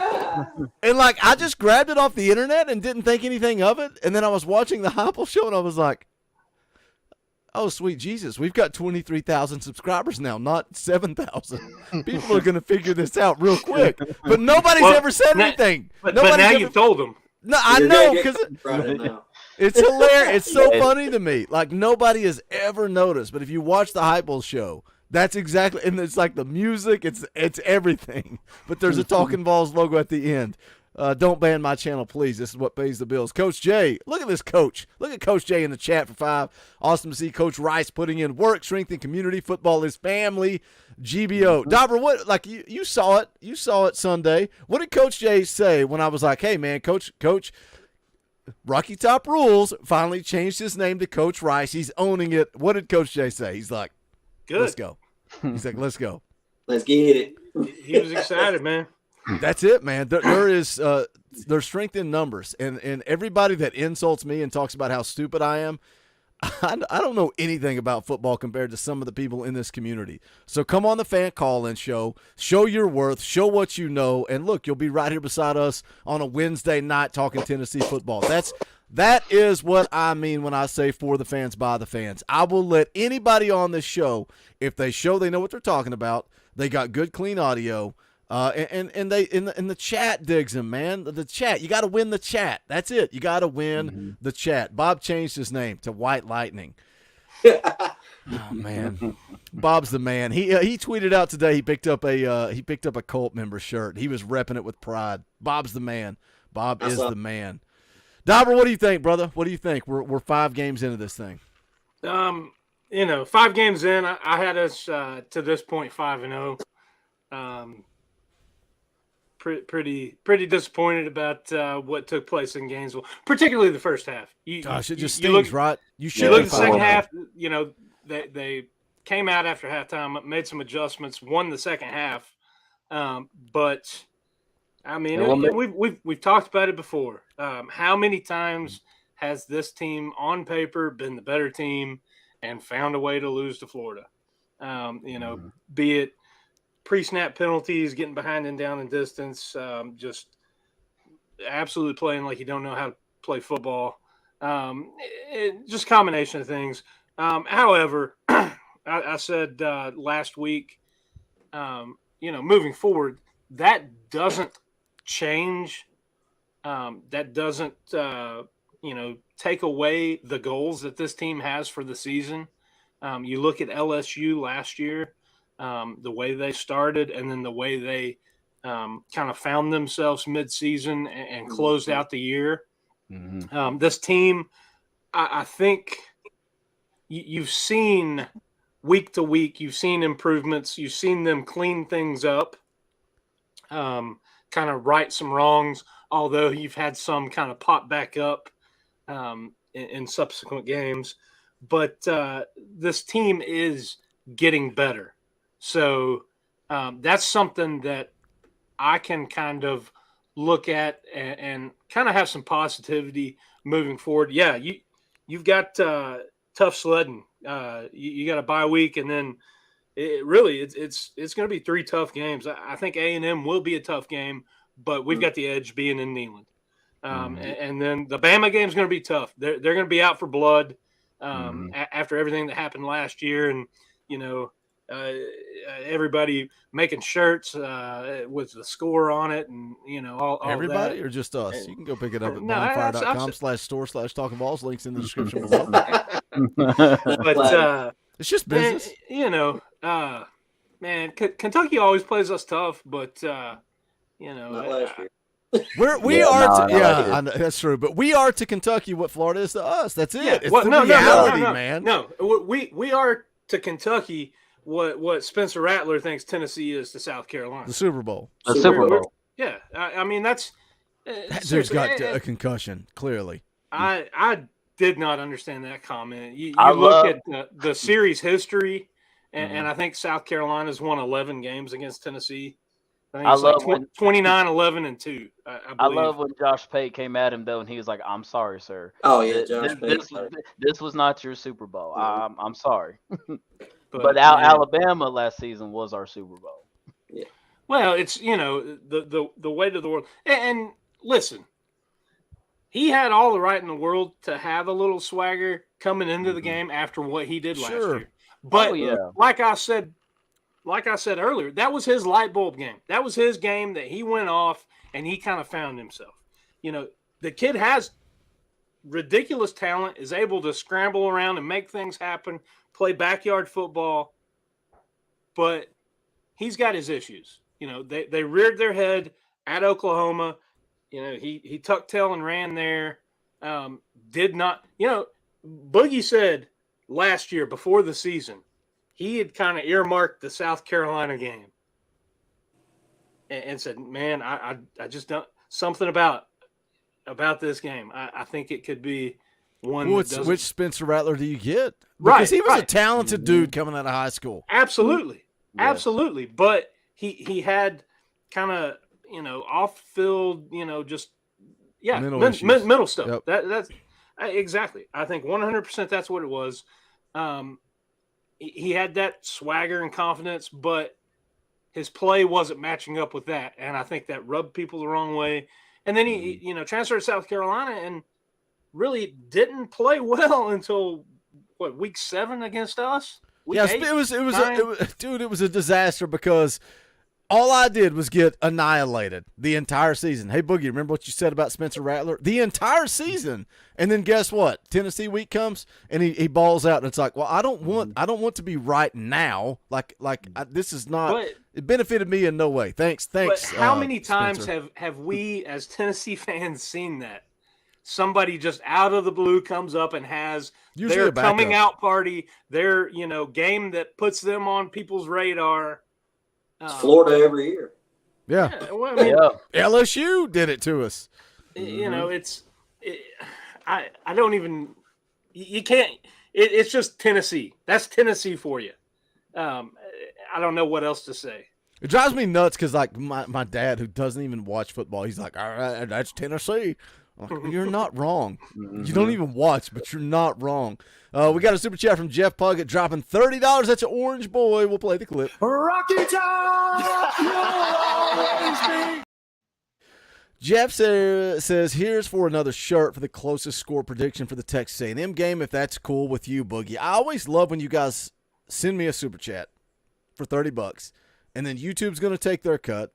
And, I just grabbed it off the internet and didn't think anything of it. And then I was watching the Heupel show, and I was like, oh, sweet Jesus, we've got 23,000 subscribers now, not 7,000. People are going to figure this out real quick. But nobody's ever said anything. But now you've told them. No, I know, because it's hilarious. It's so funny to me. Nobody has ever noticed. But if you watch the Heupel show, that's exactly, and it's like the music, it's everything. But there's a Talkin VAWLS logo at the end. Don't ban my channel, please. This is what pays the bills. Coach Jay, look at this coach. Look at Coach Jay in the chat for 5. Awesome to see Coach Rice putting in work, strength, and community. Football is family. GBO. Dauber, what? Like you saw it. You saw it Sunday. What did Coach Jay say when I was like, "Hey, man, Coach, Rocky Top Rules finally changed his name to Coach Rice. He's owning it." What did Coach Jay say? He's like, Good. "Let's go." He's like, "Let's go." Let's get it. He was excited, man. That's it, man. There's strength in numbers, and everybody that insults me and talks about how stupid I am, I don't know anything about football compared to some of the people in this community. So come on the fan call-in show, show your worth, show what you know, and look, you'll be right here beside us on a Wednesday night talking Tennessee football. That is what I mean when I say for the fans, by the fans. I will let anybody on this show, if they show they know what they're talking about, they got good, clean audio, and they in the chat digs him, man. The chat, you got to win the chat. That's it. You got to win the chat. Bob changed his name to White Lightning. Oh man, Bob's the man. He tweeted out today. He picked up a cult member shirt. He was repping it with pride. Bob's the man. Bob is the man. Dauber, what do you think, brother? What do you think? We're 5 games into this thing. 5 games in, I had us to this point 5-0. Pretty disappointed about what took place in Gainesville, particularly the first half. Gosh, it just stings, right? You look at the second half. They came out after halftime, made some adjustments, won the second half. But I mean, we've talked about it before. How many times has this team on paper been the better team and found a way to lose to Florida? Be it pre-snap penalties, getting behind and down in distance, just absolutely playing like you don't know how to play football. Just a combination of things. However, I said last week, moving forward, that doesn't change. That doesn't, take away the goals that this team has for the season. You look at LSU last year, the way they started, and then the way they kind of found themselves mid-season and closed out the year. This team, I think you've seen week to week, you've seen improvements, you've seen them clean things up, kind of right some wrongs, although you've had some kind of pop back up in subsequent games. But this team is getting better. So that's something that I can kind of look at and kind of have some positivity moving forward. Yeah, you've got tough sledding. You got a bye week, and then it's going to be 3 tough games. I think A&M will be a tough game, but we've got the edge being in Neyland. And then the Bama game is going to be tough. They're going to be out for blood after everything that happened last year, and everybody making shirts with the score on it, and all everybody that. Or just us. And, you can go pick it up at no, bonfire.com/store/Talkin VAWLS. Links in the description below. But it's just business. Man, Kentucky always plays us tough, but Not last year. I know, that's true. But we are to Kentucky what Florida is to us. That's it. Yeah, it's the reality, man. No, we are to Kentucky what Spencer Rattler thinks Tennessee is to South Carolina. The Super Bowl. The Super Bowl. Yeah, I mean that's. That dude's got a concussion. Clearly, I did not understand that comment. You look at the series history, and I think South Carolina's won 11 games against Tennessee. I love 29, 11, and 2. I love when Josh Pate came at him though, and he was like, "I'm sorry, sir. Oh yeah, Josh Pate. This was not your Super Bowl. I'm sorry." But yeah. Alabama last season was our Super Bowl. Yeah. Well, it's the weight of the world. And listen, he had all the right in the world to have a little swagger coming into the game after what he did last year. But like I said earlier, that was his light bulb game. That was his game that he went off and he kind of found himself. The kid has ridiculous talent, is able to scramble around and make things happen, play backyard football, but he's got his issues. They reared their head at Oklahoma. he tucked tail and ran there. Did not, Boogie said last year before the season, he had kind of earmarked the South Carolina game and said, man, I just don't, something about this game. I think it could be one. Which Spencer Rattler do you get? Right. Because he was a talented dude coming out of high school. Absolutely. Yes. Absolutely. But he had kind of, off-field, just, mental stuff. Yep. That's exactly. I think 100% that's what it was. He had that swagger and confidence, but his play wasn't matching up with that. And I think that rubbed people the wrong way. And then he transferred to South Carolina and really didn't play well until week 7 against us? Week Yes, 8, it was dude, it was a disaster because all I did was get annihilated the entire season. Hey, Boogie, remember what you said about Spencer Rattler? The entire season. And then guess what? Tennessee week comes and he balls out, and it's like, well, I don't want to be right now. This is not. It benefited me in no way. Thanks. But how many times Spencer. have we as Tennessee fans seen that? Somebody just out of the blue comes up and has Usually their a backup. coming out party, their game that puts them on people's radar. It's Florida every year. Yeah. Well, I mean, LSU did it to us. I don't even. You can't. It's just Tennessee. That's Tennessee for you. I don't know what else to say. It drives me nuts because, like, my dad, who doesn't even watch football, he's like, all right, that's Tennessee. I'm like, you're not wrong. You don't even watch, but you're not wrong. We got a super chat from Jeff Puckett dropping $30. That's an Orange Boy. We'll play the clip. Rocky Top! You'll always be. Jeff says, here's for another shirt for the closest score prediction for the Texas A&M game, if that's cool with you, Boogie. I always love when you guys send me a super chat for $30, and then YouTube's going to take their cut,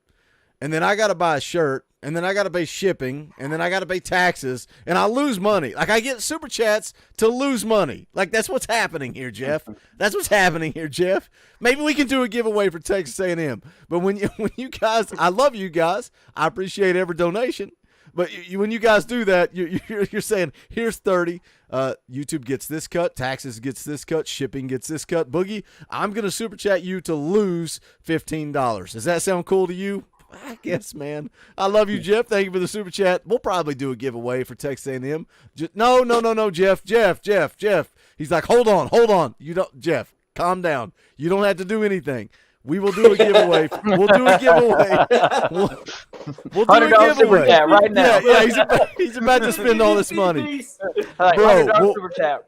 and then I got to buy a shirt, and then I got to pay shipping, and then I got to pay taxes, and I lose money. Like, I get super chats to lose money. Like, that's what's happening here, Jeff. That's what's happening here, Jeff. Maybe we can do a giveaway for Texas A&M. But when you guys, I love you guys. I appreciate every donation. But when you guys do that, you're saying, here's 30. YouTube gets this cut. Taxes gets this cut. Shipping gets this cut. Boogie, I'm going to super chat you to lose $15. Does that sound cool to you? I guess, man. I love you, Jeff. Thank you for the super chat. We'll probably do a giveaway for Texas A&M. No, Jeff. He's like, hold on. You don't, Jeff. Calm down. You don't have to do anything. We will do a giveaway. We'll do a giveaway. We'll do a giveaway right now. Yeah. He's about to spend all this money, Bro, bro. super chat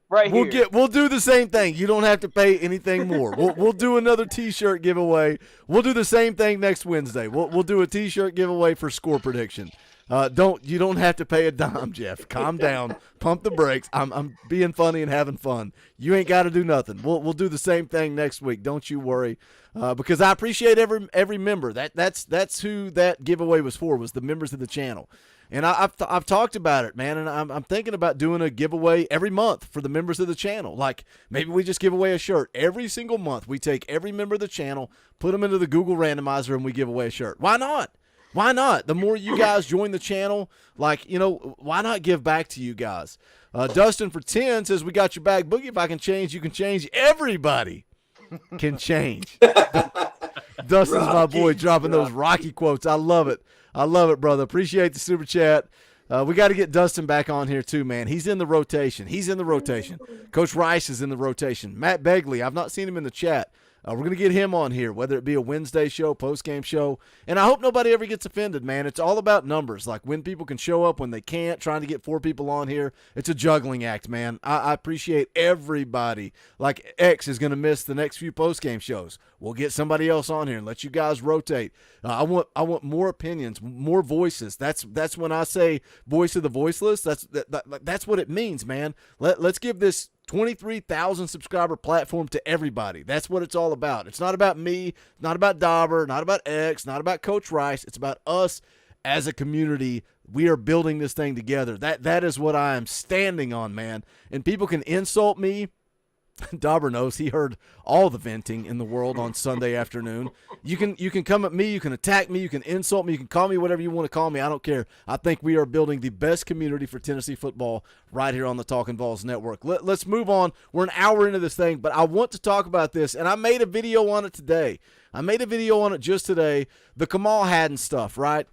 right here. We'll do the same thing. You don't have to pay anything more. We'll do another T-shirt giveaway. We'll do the same thing next Wednesday. We'll do a T-shirt giveaway for score prediction. You don't have to pay a dime, Jeff. Calm down. Pump the brakes. I'm being funny and having fun. You ain't got to do nothing. We'll do the same thing next week. Don't you worry. Because I appreciate every member. That's who that giveaway was for, was the members of the channel. And I've talked about it, man, and I'm thinking about doing a giveaway every month for the members of the channel. Like, maybe we just give away a shirt every single month. We take every member of the channel, put them into the Google randomizer, and we give away a shirt. Why not? Why not? The more you guys join the channel, why not give back to you guys? Dustin for 10 says, we got your back, Boogie. If I can change, you can change. Everybody can change. Dustin's my boy, dropping those Rocky quotes. I love it. I love it, brother. Appreciate the super chat. We got to get Dustin back on here too, man. He's in the rotation. Coach Rice is in the rotation. Matt Begley, I've not seen him in the chat. We're going to get him on here, whether it be a Wednesday show, post-game show. And I hope nobody ever gets offended, man. It's all about numbers, like when people can show up, when they can't, trying to get 4 people on here. It's a juggling act, man. I appreciate everybody. Like, X is going to miss the next few post-game shows. We'll get somebody else on here and let you guys rotate. I want more opinions, more voices. That's when I say voice of the voiceless. That's what it means, man. Let's give this 23,000 subscriber platform to everybody. That's what it's all about. It's not about me, not about Dauber, not about X, not about Coach Rice. It's about us as a community. We are building this thing together. That is what I am standing on, man. And people can insult me Dauber knows he heard all the venting in the world on Sunday afternoon. You can come at me, you can attack me, you can insult me, you can call me whatever you want to call me. I don't care. I think we are building the best community for Tennessee football right here on the Talkin VAWLS network. Let's move on. We're an hour into this thing, but I want to talk about this, and I made a video on it today. I made a video on it just today. The Kamal Hadden stuff, right?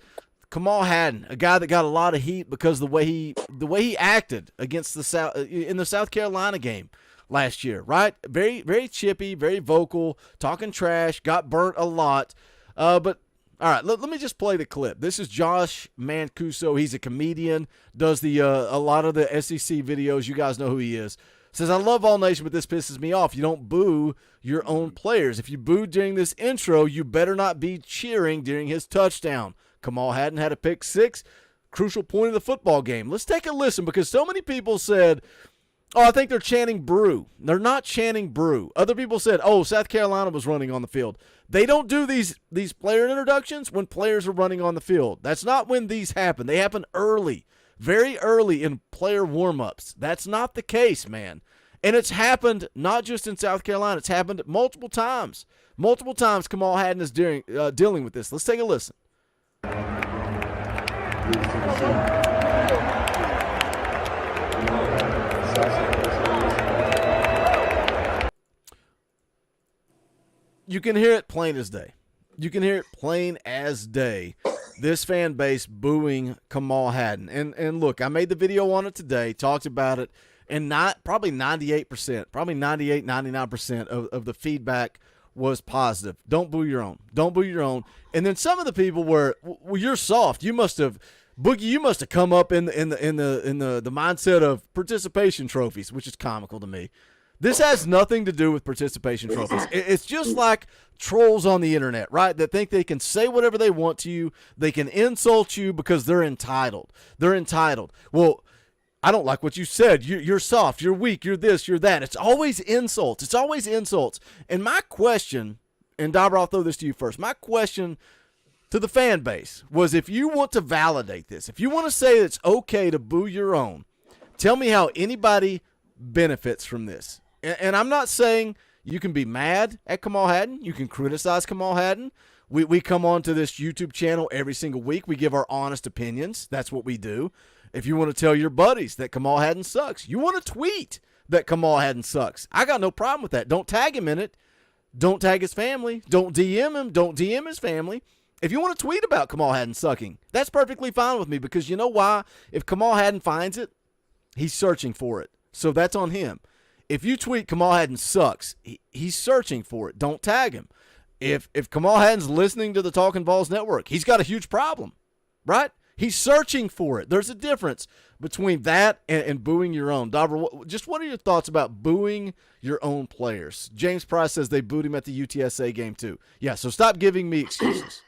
Kamal Hadden, a guy that got a lot of heat because the way he acted against in the South Carolina game last year, right? Very, very chippy, very vocal, talking trash, got burnt a lot. But all right, let me just play the clip. This is Josh Mancuso. He's a comedian, does a lot of the SEC videos. You guys know who he is. Says, I love All Nation, but this pisses me off. You don't boo your own players. If you boo during this intro, you better not be cheering during his touchdown. Kamal Hadden had a pick six, crucial point of the football game. Let's take a listen, because so many people said, oh, I think they're chanting brew. They're not chanting brew. Other people said, oh, South Carolina was running on the field. They don't do these player introductions when players are running on the field. That's not when these happen. They happen early, very early in player warm-ups. That's not the case, man. And it's happened not just in South Carolina. It's happened multiple times. Multiple times Kamal Hadden is dealing with this. Let's take a listen. You can hear it plain as day. You can hear it plain as day. This fan base booing Kamal Hadden. And look, I made the video on it today, talked about it, and probably 98%, probably 98, 99% of the feedback was positive. Don't boo your own. Don't boo your own. And then some of the people were, well, you're soft. You must have, Boogie, you must have come up in the mindset of participation trophies, which is comical to me. This has nothing to do with participation trophies. It's just like trolls on the internet, right? That think they can say whatever they want to you. They can insult you because they're entitled. They're entitled. Well, I don't like what you said. You're soft. You're weak. You're this. You're that. It's always insults. It's always insults. And my question, and Dauber, I'll throw this to you first. My question to the fan base was, if you want to validate this, if you want to say it's okay to boo your own, tell me how anybody benefits from this. And I'm not saying you can be mad at Kamal Hadden. You can criticize Kamal Hadden. We come on to this YouTube channel every single week. We give our honest opinions. That's what we do. If you want to tell your buddies that Kamal Hadden sucks, you want to tweet that Kamal Hadden sucks, I got no problem with that. Don't tag him in it. Don't tag his family. Don't DM him. Don't DM his family. If you want to tweet about Kamal Hadden sucking, that's perfectly fine with me, because you know why? If Kamal Hadden finds it, he's searching for it. So that's on him. If you tweet Kamal Hadden sucks, he's searching for it. Don't tag him. If Kamal Hadden's listening to the Talkin VAWLS network, he's got a huge problem, right? He's searching for it. There's a difference between that and booing your own. Dauber, what are your thoughts about booing your own players? James Price says they booed him at the UTSA game too. Yeah, so stop giving me excuses.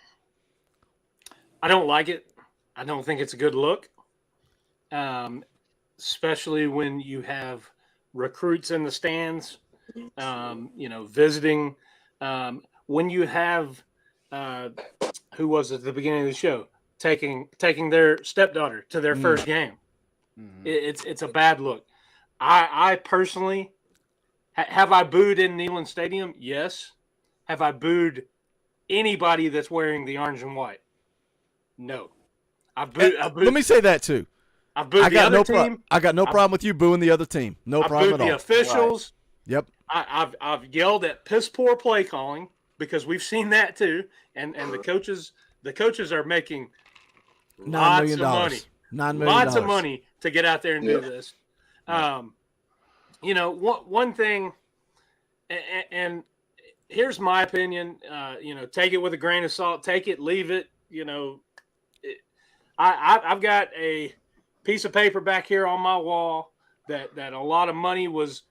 I don't like it. I don't think it's a good look, especially when you have recruits in the stands, visiting. When you have, who was at the beginning of the show, taking their stepdaughter to their first game. Mm-hmm. It's a bad look. I personally, have I booed in Neyland Stadium? Yes. Have I booed anybody that's wearing the orange and white? No. I booed. Let me say that too. I booed the other team. I got no problem with you booing the other team. No problem at all. I booed the officials. Right. Yep. I've yelled at piss poor play calling, because we've seen that too, and the coaches are making lots of money. $9 million. Lots of money to get out there and do this. One thing, and here's my opinion. Take it with a grain of salt. Take it, leave it. I've got a piece of paper back here on my wall that a lot of money was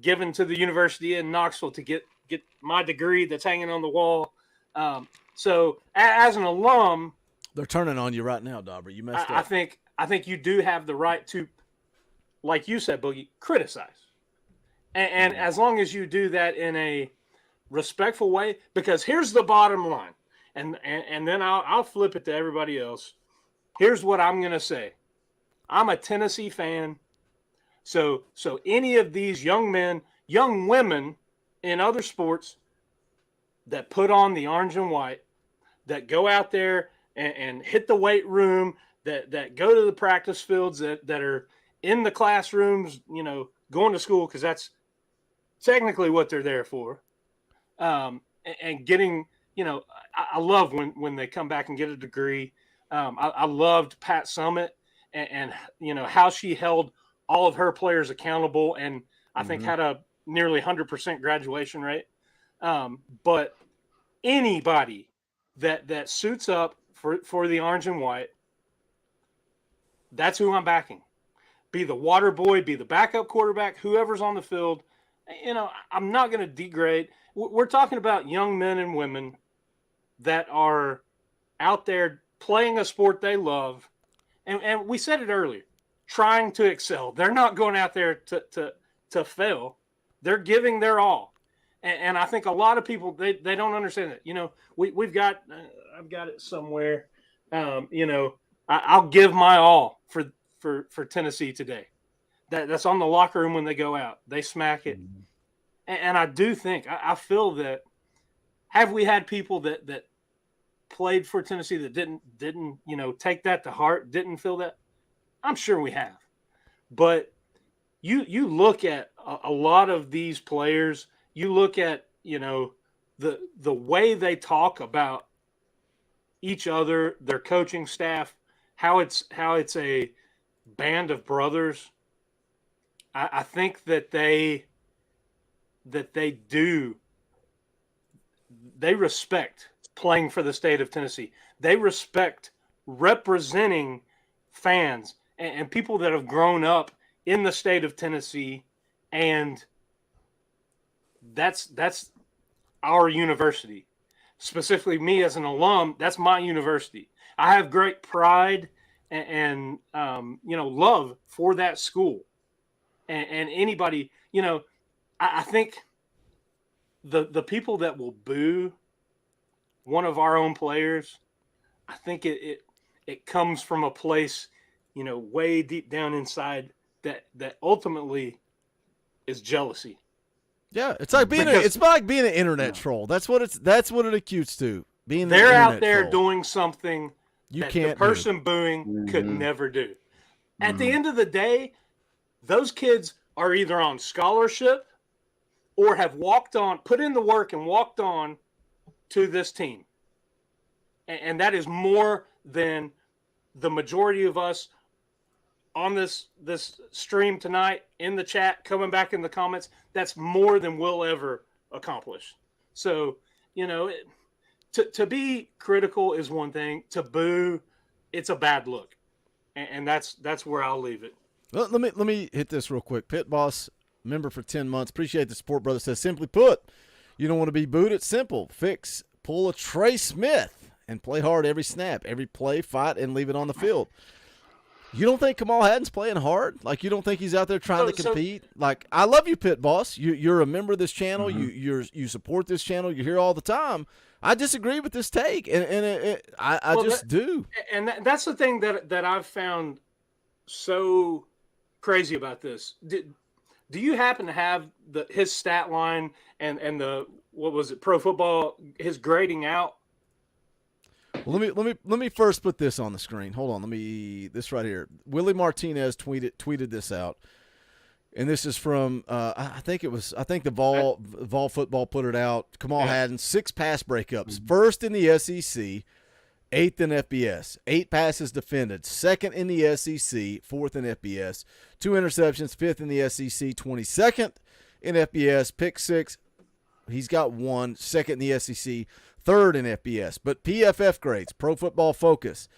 given to the University in Knoxville to get my degree that's hanging on the wall. So as an alum, they're turning on you right now, Dauber. You messed up. I think you do have the right to, like you said, Boogie, criticize. And as long as you do that in a respectful way, because here's the bottom line, and then I'll flip it to everybody else. Here's what I'm going to say. I'm a Tennessee fan. So any of these young men, young women in other sports that put on the orange and white, that go out there and hit the weight room, that go to the practice fields, that are in the classrooms, going to school, because that's technically what they're there for. And getting, I love when they come back and get a degree. I loved Pat Summitt and how she held all of her players accountable, and I think had a nearly 100% graduation rate. But anybody that suits up for the orange and white, that's who I'm backing. Be the water boy, be the backup quarterback, whoever's on the field. I'm not going to degrade. We're talking about young men and women that are out there playing a sport they love. And we said it earlier, trying to excel. They're not going out there to fail. They're giving their all. And I think a lot of people, they don't understand that. We've got, I've got it somewhere. I'll give my all for Tennessee today. That's on the locker room when they go out. They smack it. And I do think, I feel that, have we had people that played for Tennessee that didn't take that to heart, didn't feel that? I'm sure we have. But you look at a lot of these players, you look at, the way they talk about each other, their coaching staff, how it's a band of brothers. I think that they respect playing for the state of Tennessee. They respect representing fans and people that have grown up in the state of Tennessee, and that's our university. Specifically, me as an alum, that's my university. I have great pride and love for that school. And anybody, I think the people that will boo one of our own players, I think it comes from a place, way deep down inside that ultimately is jealousy. Yeah, it's like being an internet troll. That's what it acutes to. They're out there doing something you that can't the person booing could never do. At the end of the day, those kids are either on scholarship or have put in the work and walked on to this team. And that is more than the majority of us on this stream tonight, in the chat, coming back in the comments. That's more than we'll ever accomplish. So, to be critical is one thing. To boo, it's a bad look. And that's where I'll leave it. Well, let me hit this real quick. Pit Boss, member for 10 months. Appreciate the support, brother. Says, simply put, you don't want to be booed. It's simple. Pull a Trey Smith and play hard every snap, every play, fight, and leave it on the field. You don't think Kamal Haddon's playing hard? Like, you don't think he's out there trying to compete? Like, I love you, Pit Boss. You're a member of this channel. You support this channel. You're here all the time. I disagree with this take, and I just do. And that's the thing that I've found so crazy about this. Do you happen to have his stat line and the, what was it, Pro Football, his grading out? Well, let me first put this on the screen. Hold on, this right here. Willie Martinez tweeted this out, and this is from I think the Vol Football put it out. Kamal Haddon, 6 pass breakups, first in the SEC, 8th in FBS, 8 passes defended, 2nd in the SEC, 4th in FBS, 2 interceptions, 5th in the SEC, 22nd in FBS, pick 6. He's got 1, 2nd in the SEC, 3rd in FBS. But PFF grades, Pro Football Focus,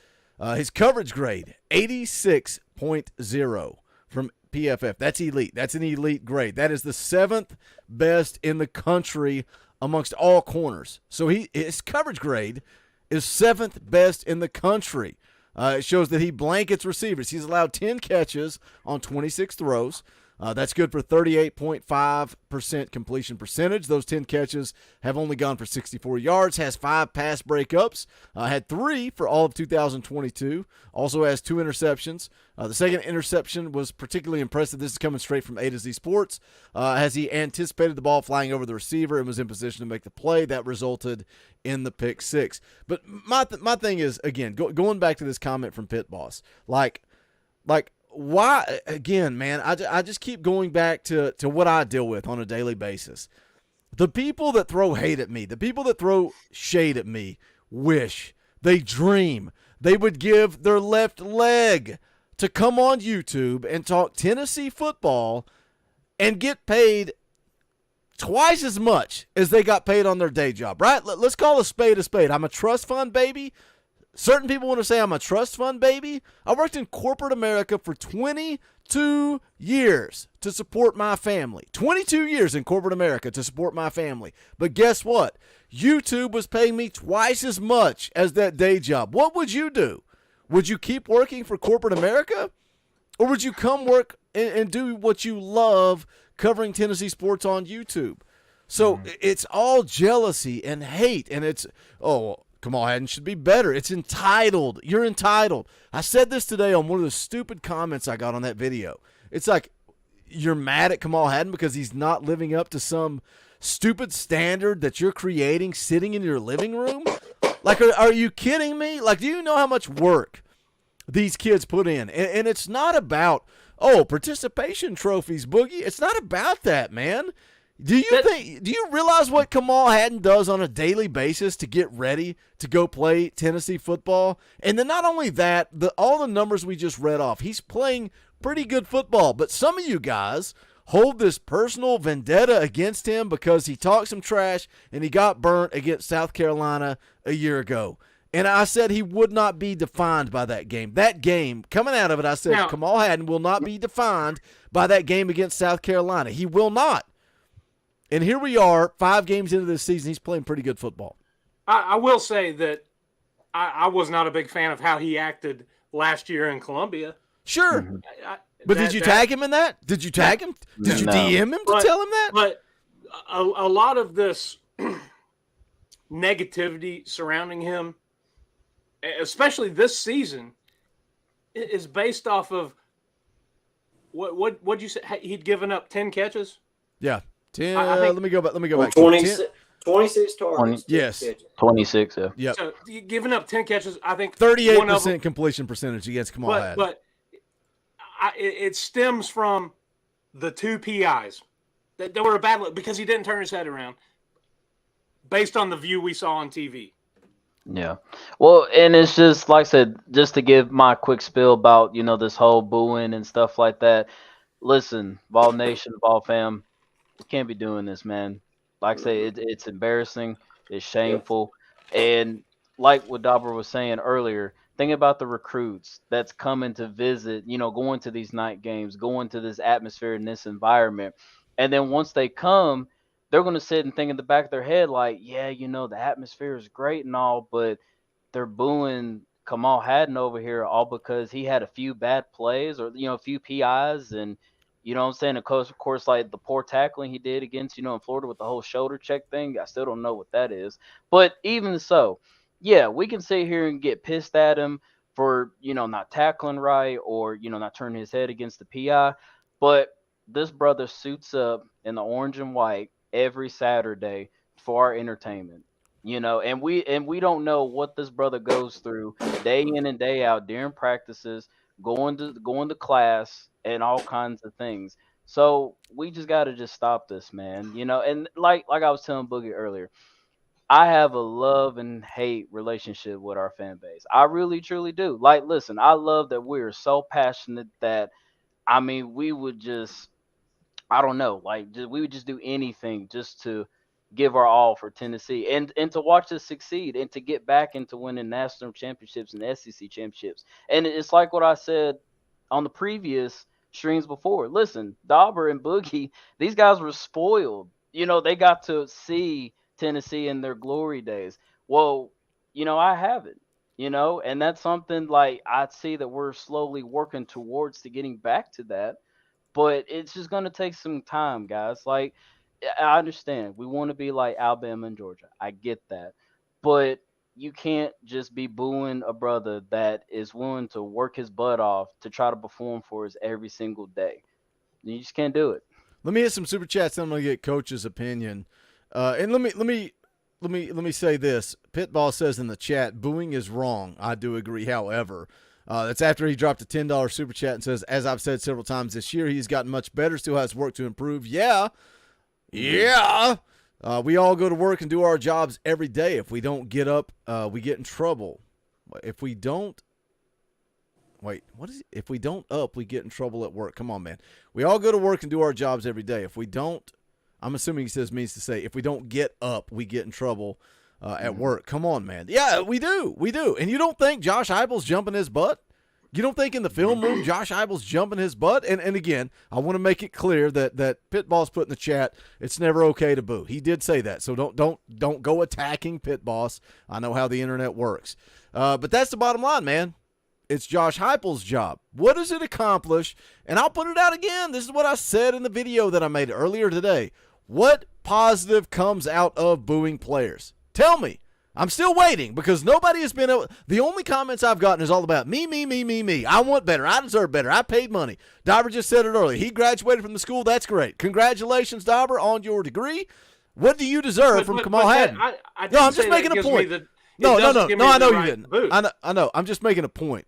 his coverage grade, 86.0 from PFF. That's elite. That's an elite grade. That is the 7th best in the country amongst all corners. So his coverage grade is 7th best in the country. It shows that he blankets receivers. He's allowed 10 catches on 26 throws. That's good for 38.5% completion percentage. Those 10 catches have only gone for 64 yards, has 5 pass breakups, had 3 for all of 2022, also has 2 interceptions. The second interception was particularly impressive. This is coming straight from A to Z Sports. As he anticipated the ball flying over the receiver and was in position to make the play, that resulted in the pick six. But my thing is, again, going back to this comment from Pit Boss, like why, again, man, I just keep going back to what I deal with on a daily basis. The people that throw hate at me, the people that throw shade at me, they dream they would give their left leg to come on YouTube and talk Tennessee football and get paid twice as much as they got paid on their day job, right? Let's call a spade a spade. I'm a trust fund baby. Certain people want to say I'm a trust fund baby. I worked in corporate America for 22 years to support my family. 22 years in corporate America to support my family. But guess what? YouTube was paying me twice as much as that day job. What would you do? Would you keep working for corporate America? Or would you come work and do what you love, covering Tennessee sports on YouTube? So it's all jealousy and hate, and it's, Kamal Hadden should be better. It's entitled. You're entitled. I said this today on one of the stupid comments I got on that video. It's like, you're mad at Kamal Hadden because he's not living up to some stupid standard that you're creating sitting in your living room? Like, are you kidding me? Like, do you know how much work these kids put in? And it's not about, participation trophies, Boogie. It's not about that, man. Do you realize what Kamal Hadden does on a daily basis to get ready to go play Tennessee football? And then not only that, all the numbers we just read off, he's playing pretty good football. But some of you guys hold this personal vendetta against him because he talked some trash and he got burnt against South Carolina a year ago. And I said he would not be defined by that game. That game, coming out of it, I said Kamal Hadden will not be defined by that game against South Carolina. He will not. And here we are, 5 games into this season. He's playing pretty good football. I will say that I was not a big fan of how he acted last year in Columbia. Sure. But did you tag him in that? Did you tag him? Did you DM him to tell him that? But a lot of this negativity surrounding him, especially this season, is based off of what'd you say? He'd given up 10 catches? Yeah. 10, let me go back. 26 targets. Yes. 26, yeah. Yep. So giving up 10 catches, I think 38% completion percentage against Kamal Hadden. But it stems from the 2 PIs that were a bad look because he didn't turn his head around based on the view we saw on TV. Yeah. Well, and it's just, like I said, just to give my quick spiel about, this whole booing and stuff like that. Listen, Vol Nation, Vol fam, you can't be doing this, man. Like I say, it's embarrassing. It's shameful. And like what Dauber was saying earlier, think about the recruits that's coming to visit, going to these night games, going to this atmosphere in this environment. And then once they come, they're going to sit and think in the back of their head like, yeah, the atmosphere is great and all, but they're booing Kamal Hadden over here all because he had a few bad plays or, a few PIs and, you know what I'm saying? Of course, like the poor tackling he did against, in Florida with the whole shoulder check thing. I still don't know what that is. But even so, yeah, we can sit here and get pissed at him for, not tackling right or, not turning his head against the PI. But this brother suits up in the orange and white every Saturday for our entertainment. And we don't know what this brother goes through day in and day out during practices, going to class and all kinds of things. So we just got to just stop this, man. And like I was telling Boogie earlier, I have a love and hate relationship with our fan base. I really, truly do. Like, listen, I love that we're so passionate that, we would just, I don't know, we would just do anything just to give our all for Tennessee and to watch us succeed and to get back into winning national championships and SEC championships. And it's like what I said on the previous streams before. Listen, Dauber and Boogie, these guys were spoiled. They got to see Tennessee in their glory days. Well, I haven't, and that's something like I see that we're slowly working towards to getting back to that. but it's just gonna take some time, guys. Like, I understand we want to be like Alabama and Georgia. I get that, but you can't just be booing a brother that is willing to work his butt off to try to perform for us every single day. You just can't do it. Let me hit some super chats. Then I'm gonna get Coach's opinion. And let me say this. Pitball says in the chat, booing is wrong. I do agree. However, that's after he dropped a $10 super chat and says, as I've said several times this year, he's gotten much better. Still has work to improve. Yeah. We all go to work and do our jobs every day. If we don't get up, we get in trouble. If we don't, if we don't up, we get in trouble at work. Come on, man. We all go to work and do our jobs every day. If we don't, I'm assuming he says means to say, if we don't get up, we get in trouble at work. Come on, man. Yeah, we do. We do. And you don't think Josh Heupel's jumping his butt? You don't think in the film room Josh Heupel's jumping his butt? And again, I want to make it clear that Pitboss put in the chat, it's never okay to boo. He did say that, so don't go attacking Pitboss. I know how the internet works. But that's the bottom line, man. It's Josh Heupel's job. What does it accomplish? And I'll put it out again. This is what I said in the video that I made earlier today. What positive comes out of booing players? Tell me. I'm still waiting because nobody has been able. The only comments I've gotten is all about me. I want better. I deserve better. I paid money. Dauber just said it earlier. He graduated from the school. That's great. Congratulations, Dauber, on your degree. What do you deserve from Kamal Haddon? I'm just making a point. No, I know you didn't. I know. I'm just making a point.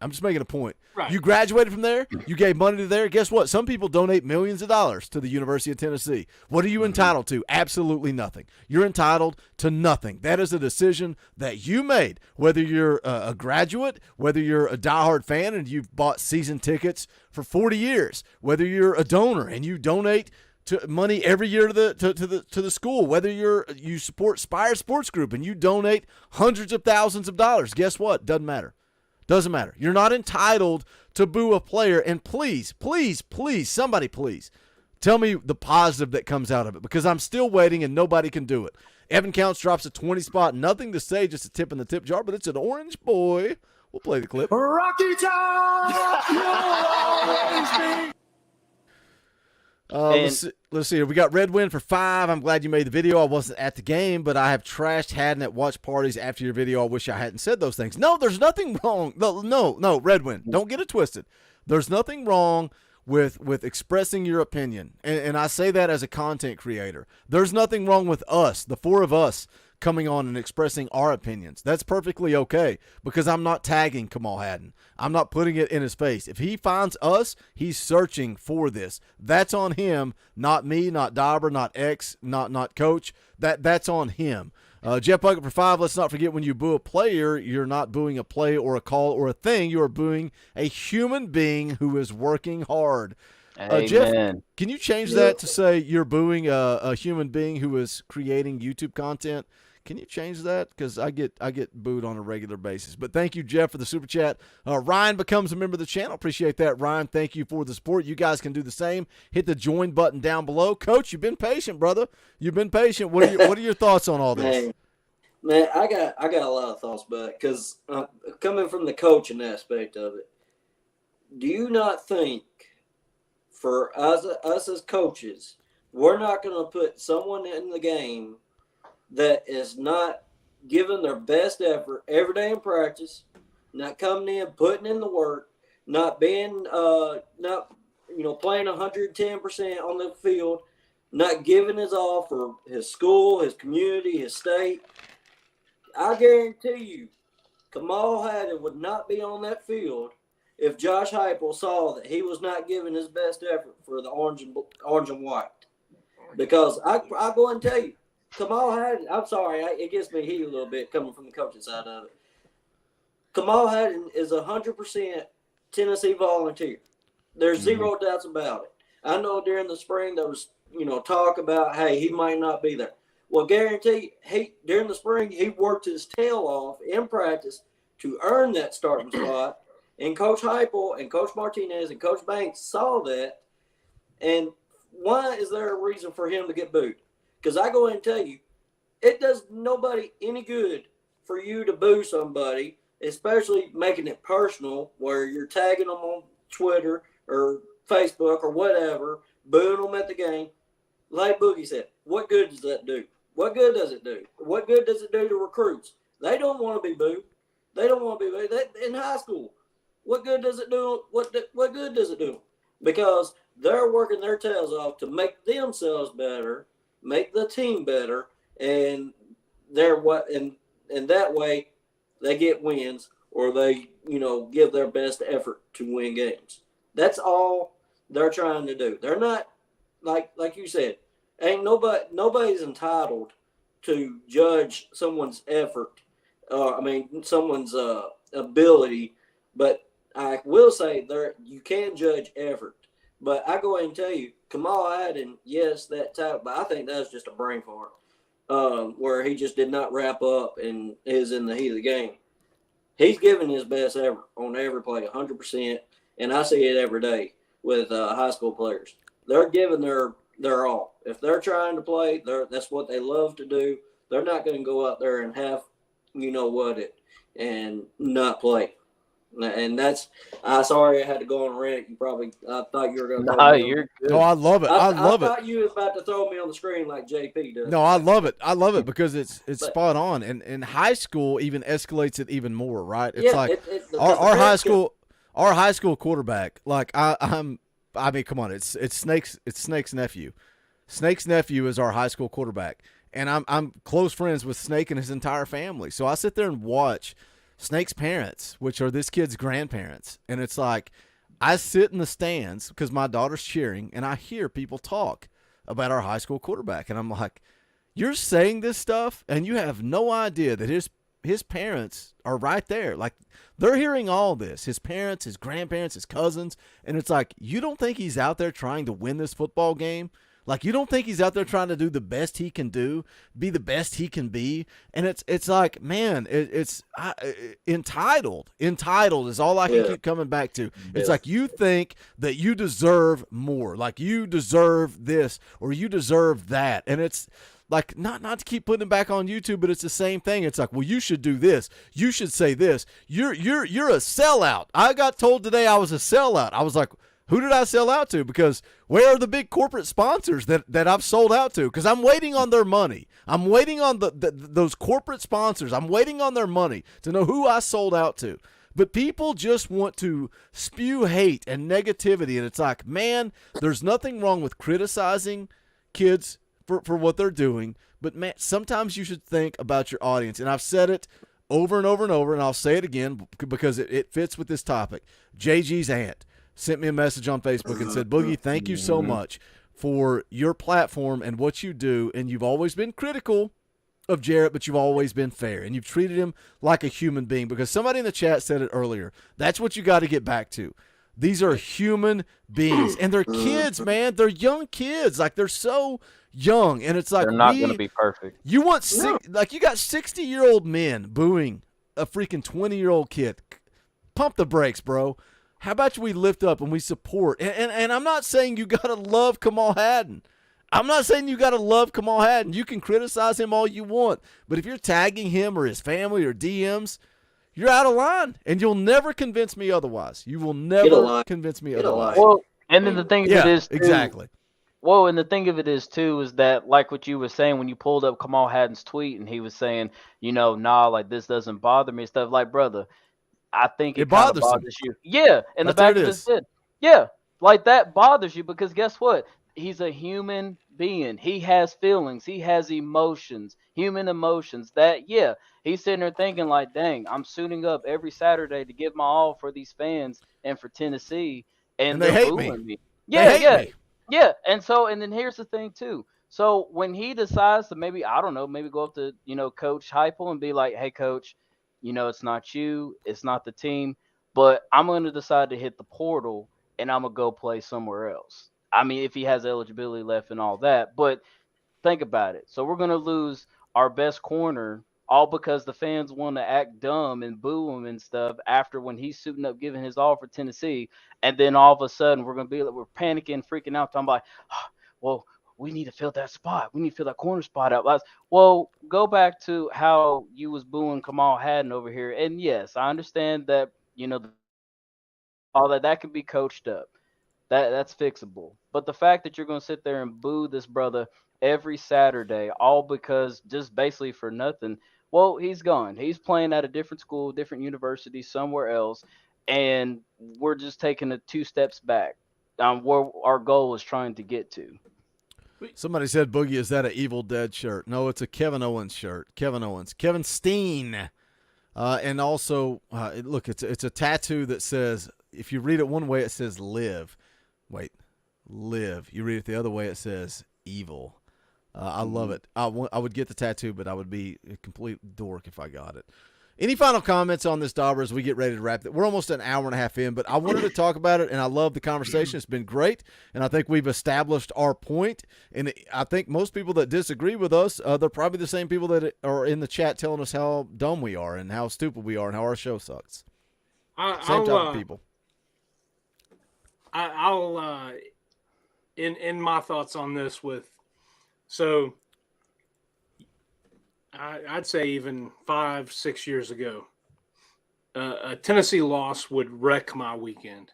Right. You graduated from there. You gave money to there. Guess what? Some people donate millions of dollars to the University of Tennessee. What are you entitled to? Absolutely nothing. You're entitled to nothing. That is a decision that you made, whether you're a graduate, whether you're a diehard fan and you've bought season tickets for 40 years, whether you're a donor and you donate to money every year to the school, whether you support Spire Sports Group and you donate hundreds of thousands of dollars. Guess what? Doesn't matter. You're not entitled to boo a player. And please, somebody please tell me the positive that comes out of it, because I'm still waiting and nobody can do it. Evan Counts drops a 20 spot. Nothing to say, just a tip in the tip jar, but it's an orange boy. We'll play the clip. Rocky Top! Let's see here. We got Red Win for 5. I'm glad you made the video. I wasn't at the game, but I have trashed Haddon at watch parties after your video. I wish I hadn't said those things. No, there's nothing wrong. No, Red Win. Don't get it twisted. There's nothing wrong with expressing your opinion. And I say that as a content creator. There's nothing wrong with us, the four of us, coming on and expressing our opinions. That's perfectly okay, because I'm not tagging Kamal Haddon. I'm not putting it in his face. If he finds us, he's searching for this. That's on him, not me, not Dauber, not X, not Coach. That's on him. Jeff Bucket for 5. Let's not forget, when you boo a player, you're not booing a play or a call or a thing. You are booing a human being who is working hard. Jeff, can you change that to say you're booing a human being who is creating YouTube content? Can you change that? Because I get booed on a regular basis. But thank you, Jeff, for the super chat. Ryan becomes a member of the channel. Appreciate that, Ryan. Thank you for the support. You guys can do the same. Hit the join button down below. Coach, you've been patient, brother. You've been patient. What are your thoughts on all this? Man, I got a lot of thoughts about it, because coming from the coaching aspect of it, do you not think for us as coaches, we're not going to put someone in the game that is not giving their best effort every day in practice, not coming in, putting in the work, not being playing 110% on the field, not giving his all for his school, his community, his state? I guarantee you, Kamal Haddon would not be on that field if Josh Heupel saw that he was not giving his best effort for the orange and white. Because I go and tell you, Kamal Haddon, I'm sorry, it gets me heated a little bit coming from the coaching side of it. Kamal Haddon is 100% Tennessee volunteer. There's zero doubts about it. I know during the spring there was, talk about, hey, he might not be there. Well, guarantee during the spring he worked his tail off in practice to earn that starting spot. And Coach Heupel and Coach Martinez and Coach Banks saw that. And why is there a reason for him to get booed? Because I go ahead and tell you, it does nobody any good for you to boo somebody, especially making it personal, where you're tagging them on Twitter or Facebook or whatever, booing them at the game. Like Boogie said, what good does that do? What good does it do? What good does it do to recruits? They don't want to be booed. They don't want to be booed. In high school, what good does it do? What good does it do? Because they're working their tails off to make themselves better, make the team better, and and that way they get wins or they give their best effort to win games. That's all they're trying to do. They're not like you said. Ain't nobody's entitled to judge someone's effort. Someone's ability. But I will say you can judge effort. But I go ahead and tell you, Kamal Adden, yes, that type, but I think that was just a brain fart. Where he just did not wrap up and is in the heat of the game. He's giving his best ever on every play, 100%, and I see it every day with high school players. They're giving their all. If they're trying to play, that's what they love to do. They're not going to go out there and have, and not play. And sorry I had to go on a rant. I thought you were going to. No, you're good. No, I love it. I love it. I thought you was about to throw me on the screen like JP does. No, I love it. I love it because it's spot on. And high school even escalates it even more, right? It's our high school quarterback. Like come on, it's Snake's nephew. Snake's nephew is our high school quarterback, and I'm close friends with Snake and his entire family. So I sit there and watch Snake's parents, which are this kid's grandparents, and it's like I sit in the stands because my daughter's cheering, and I hear people talk about our high school quarterback, and I'm like, you're saying this stuff, and you have no idea that his parents are right there. Like, they're hearing all this, his parents, his grandparents, his cousins, and it's like, you don't think he's out there trying to win this football game? Like, you don't think he's out there trying to do the best he can do, be the best he can be? And it's like, man, it's entitled. Entitled is all I can keep coming back to. It's like you think that you deserve more, like you deserve this or you deserve that. And it's like, not to keep putting it back on YouTube, but it's the same thing. It's like, well, you should do this. You should say this. You're a sellout. I got told today I was a sellout. I was like, who did I sell out to? Because where are the big corporate sponsors that I've sold out to? Because I'm waiting on their money. I'm waiting on those corporate sponsors. I'm waiting on their money to know who I sold out to. But people just want to spew hate and negativity. And it's like, man, there's nothing wrong with criticizing kids for what they're doing. But, man, sometimes you should think about your audience. And I've said it over and over and over, and I'll say it again because it fits with this topic. JG's aunt sent me a message on Facebook and said, Boogie, thank you so much for your platform and what you do. And you've always been critical of Jarrett, but you've always been fair. And you've treated him like a human being, because somebody in the chat said it earlier. That's what you got to get back to. These are human beings. And they're kids, man. They're young kids. Like, they're so young. And it's like, they're not going to be perfect. You want you got 60-year-old men booing a freaking 20-year-old kid. Pump the brakes, bro. How about we lift up and we support? And I'm not saying you got to love Kamal Hadden. I'm not saying you got to love Kamal Hadden. You can criticize him all you want. But if you're tagging him or his family or DMs, you're out of line. And you'll never convince me otherwise. You will never convince me otherwise. Well, and then the thing of it is, too, exactly. Well, and the thing of it is, too, is that, like what you were saying when you pulled up Kamal Hadden's tweet and he was saying, like, this doesn't bother me and stuff. Like, brother, I think it bothers you. Yeah, and the back of his head. Yeah, like that bothers you because guess what? He's a human being. He has feelings. He has emotions, human emotions. He's sitting there thinking like, dang, I'm suiting up every Saturday to give my all for these fans and for Tennessee, and they they're hate booing me. Me. And then here's the thing too. So when he decides to maybe go up to Coach Heupel and be like, hey, Coach, it's not you, it's not the team, but I'm going to decide to hit the portal and I'm going to go play somewhere else. I mean, if he has eligibility left and all that, but think about it. So we're going to lose our best corner all because the fans want to act dumb and boo him and stuff after when he's suiting up, giving his all for Tennessee. And then all of a sudden we're going to be like, we're panicking, freaking out. I'm like, well, we need to fill that spot. We need to fill that corner spot out. Well, go back to how you was booing Kamal Hadden over here. And yes, I understand that, all that can be coached up. That's fixable. But the fact that you're going to sit there and boo this brother every Saturday, all because just basically for nothing. Well, he's gone. He's playing at a different school, different university, somewhere else, and we're just taking it 2 steps back. Where our goal is trying to get to. Somebody said, Boogie, is that an Evil Dead shirt? No, it's a Kevin Owens shirt. Kevin Owens. Kevin Steen. And also, look, it's a tattoo that says, if you read it one way, it says live. Wait, live. You read it the other way, it says evil. I love it. I would get the tattoo, but I would be a complete dork if I got it. Any final comments on this, Dauber, as we get ready to wrap it? We're almost an hour and a half in, but I wanted to talk about it, and I love the conversation. It's been great, and I think we've established our point. And I think most people that disagree with us, they're probably the same people that are in the chat telling us how dumb we are and how stupid we are and how our show sucks. Same type of people. I'll in my thoughts on this so I'd say even 5-6 years ago, a Tennessee loss would wreck my weekend.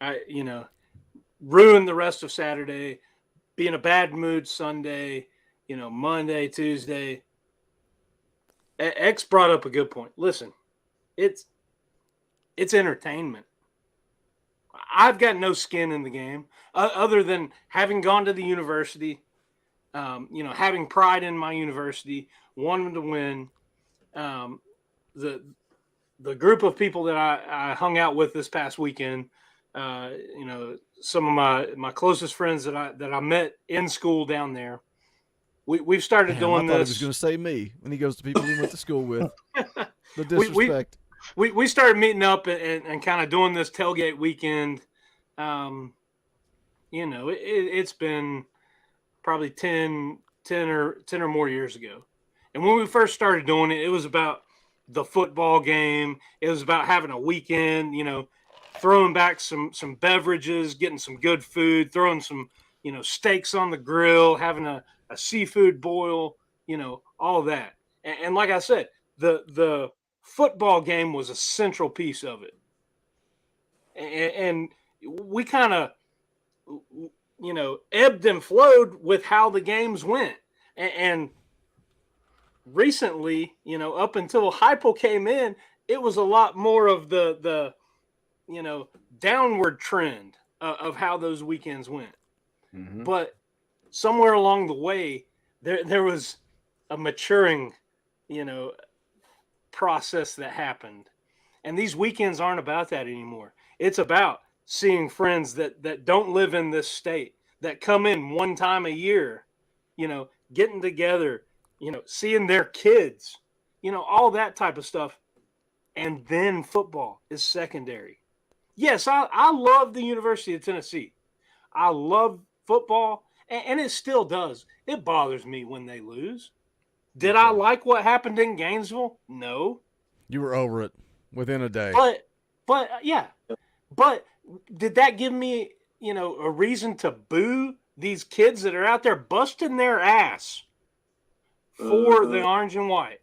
Ruin the rest of Saturday, be in a bad mood Sunday, Monday, Tuesday. X brought up a good point. Listen, it's entertainment. I've got no skin in the game other than having gone to the university, having pride in my university, wanting to win. The group of people that I hung out with this past weekend, some of my closest friends that I met in school down there, we've started doing I thought this. he was going to say me when he goes to people he went to school with. The disrespect. We started meeting up and kind of doing this tailgate weekend. It's been probably 10 or more years ago. And when we first started doing it, it was about the football game. It was about having a weekend, throwing back some beverages, getting some good food, throwing some, steaks on the grill, having a seafood boil, all that. And like I said, the football game was a central piece of it. And we kind of, ebbed and flowed with how the games went. And recently, up until Hypo came in, it was a lot more of the downward trend of how those weekends went. Mm-hmm. But somewhere along the way, there was a maturing, process that happened. And these weekends aren't about that anymore. It's about seeing friends that don't live in this state, that come in one time a year, getting together, seeing their kids, all that type of stuff. And then football is secondary. Yes, I love the University of Tennessee. I love football, and it still does. It bothers me when they lose. Did I like what happened in Gainesville? No. You were over it within a day. But yeah. But did that give me, a reason to boo these kids that are out there busting their ass for the orange and white?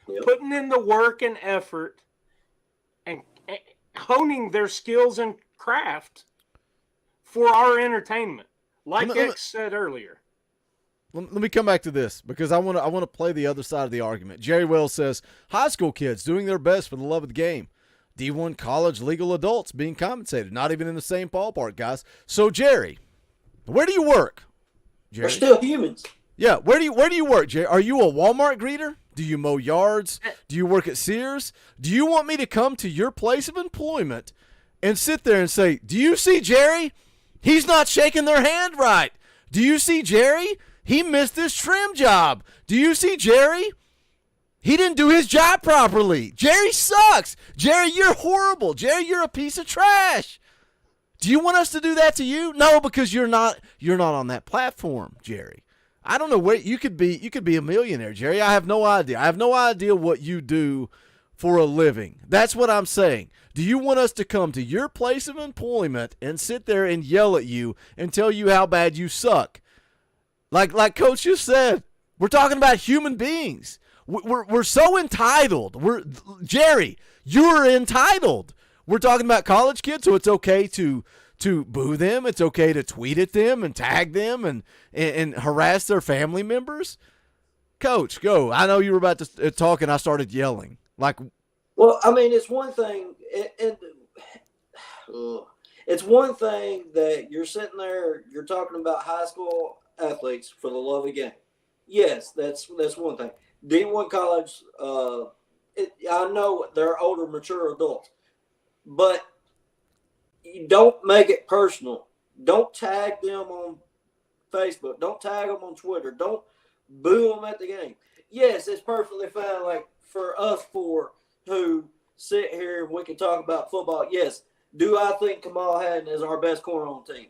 Yep. Putting in the work and effort and honing their skills and craft for our entertainment, like X said earlier. Let me come back to this because I want to play the other side of the argument. Jerry Wells says, high school kids doing their best for the love of the game. D1 college legal adults being compensated. Not even in the same ballpark, guys. So, Jerry, where do you work? Jerry? We're still humans. Yeah, where do you work, Jerry? Are you a Walmart greeter? Do you mow yards? Do you work at Sears? Do you want me to come to your place of employment and sit there and say, do you see Jerry? He's not shaking their hand right. Do you see Jerry? He missed this trim job. Do you see Jerry? He didn't do his job properly. Jerry sucks. Jerry, you're horrible. Jerry, you're a piece of trash. Do you want us to do that to you? No, because you're not on that platform, Jerry. I don't know where you could be a millionaire, Jerry. I have no idea. I have no idea what you do for a living. That's what I'm saying. Do you want us to come to your place of employment and sit there and yell at you and tell you how bad you suck? Like Coach just said, we're talking about human beings. We're so entitled. Jerry, you're entitled. We're talking about college kids, so it's okay to to boo them. It's okay to tweet at them and tag them and harass their family members. Coach, go. I know you were about to talk, and I started yelling. Like, well, I mean, it's one thing. It's one thing that you're sitting there, you're talking about high school athletes for the love of the game. Yes, that's one thing. D1 college, I know they're older, mature adults, but you don't make it personal. Don't tag them on Facebook. Don't tag them on Twitter. Don't boo them at the game. Yes, it's perfectly fine. Like for us four who sit here and we can talk about football. Yes, do I think Kamal Hadden is our best corner on the team?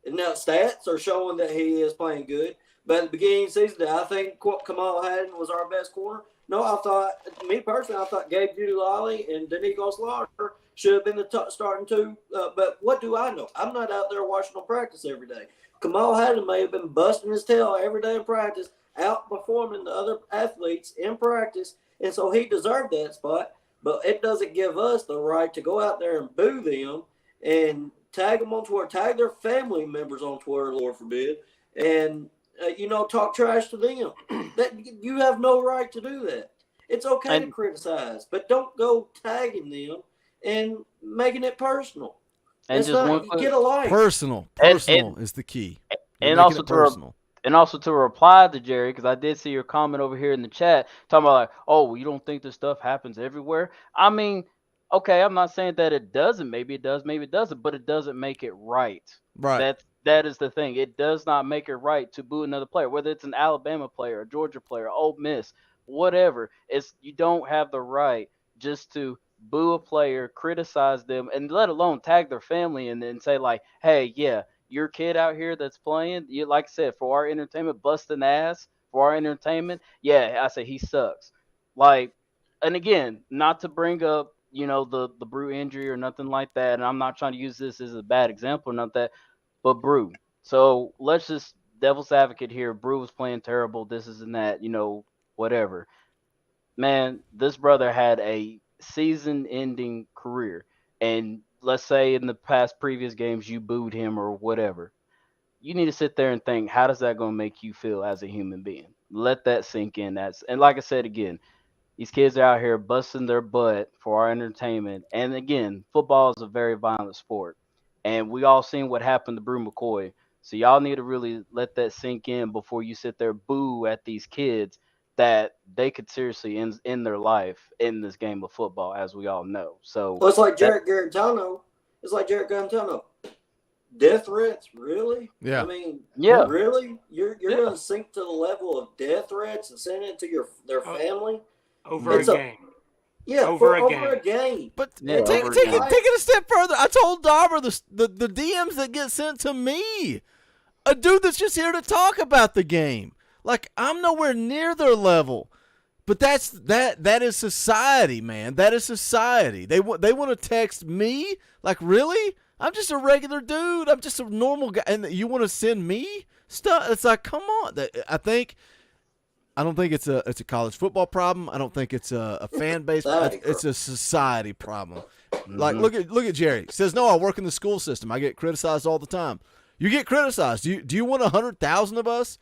And now stats are showing that he is playing good. But at the beginning of the season, did I think Kamal Hadden was our best corner? No, I thought Gabe Judy-Lally and Danico Slaughter should have been the starting two. But what do I know? I'm not out there watching them practice every day. Kamal Hadden may have been busting his tail every day in practice, outperforming the other athletes in practice, and so he deserved that spot. But it doesn't give us the right to go out there and boo them and tag them on Twitter, tag their family members on Twitter, Lord forbid, and talk trash to them. That you have no right to do that. It's okay to criticize, but don't go tagging them and making it personal. And it's just not, get a life. Personal is the key. And also to reply to Jerry, because I did see your comment over here in the chat talking about like, oh, you don't think this stuff happens everywhere? I mean, okay, I'm not saying that it doesn't. Maybe it does, maybe it doesn't, but it doesn't make it right. Right. That is the thing. It does not make it right to boo another player, whether it's an Alabama player, a Georgia player, Ole Miss, whatever. You don't have the right just to boo a player, criticize them, and let alone tag their family and then say like, hey, yeah, your kid out here that's playing, you like I said, for our entertainment, busting ass for our entertainment. Yeah, I say he sucks. Like, and again, not to bring up, the Brew injury or nothing like that. And I'm not trying to use this as a bad example or not that, but Brew. So let's just devil's advocate here. Brew was playing terrible. This isn't that, whatever. Man, this brother had a season-ending career, and let's say in the previous games you booed him or whatever. You need to sit there and think, how does that going to make you feel as a human being? Let that sink in. And like I said again, these kids are out here busting their butt for our entertainment. And again, football is a very violent sport. And we all seen what happened to Brew McCoy. So y'all need to really let that sink in before you sit there boo at these kids that they could seriously end their life in this game of football, as we all know. So it's like Jarrett Garantano. Death threats, really? Yeah. I mean, yeah, really? You're going to sink to the level of death threats and send it to their family over a game. Yeah, over a game. But yeah, take it a step further. I told Dauber the DMs that get sent to me, a dude that's just here to talk about the game. Like, I'm nowhere near their level. But that is society, man. That is society. They want to text me? Like, really? I'm just a regular dude. I'm just a normal guy, and you want to send me stuff? It's like, come on. I don't think it's a college football problem. I don't think it's a fan base. It's a society problem. Mm-hmm. Like, look at Jerry. He says, no, I work in the school system. I get criticized all the time. You get criticized. Do you want 100,000 of us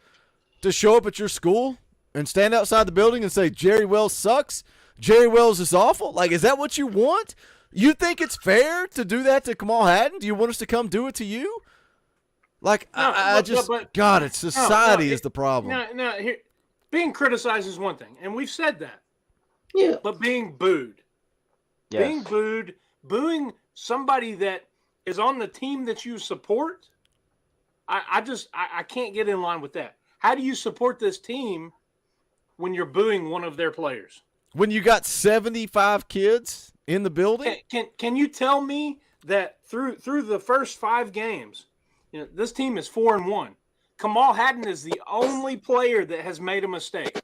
to show up at your school and stand outside the building and say Jerry Wells sucks? Jerry Wells is awful? Like, is that what you want? You think it's fair to do that to Kamal Hadden? Do you want us to come do it to you? Like, God, it's society is the problem. No, here, being criticized is one thing, and we've said that. Yeah. But being booed. Yes. Being booed, booing somebody that is on the team that you support, I can't get in line with that. How do you support this team when you're booing one of their players? When you got 75 kids in the building? Can you tell me that through the first 5 games, this team is 4-1. Kamal Hadden is the only player that has made a mistake.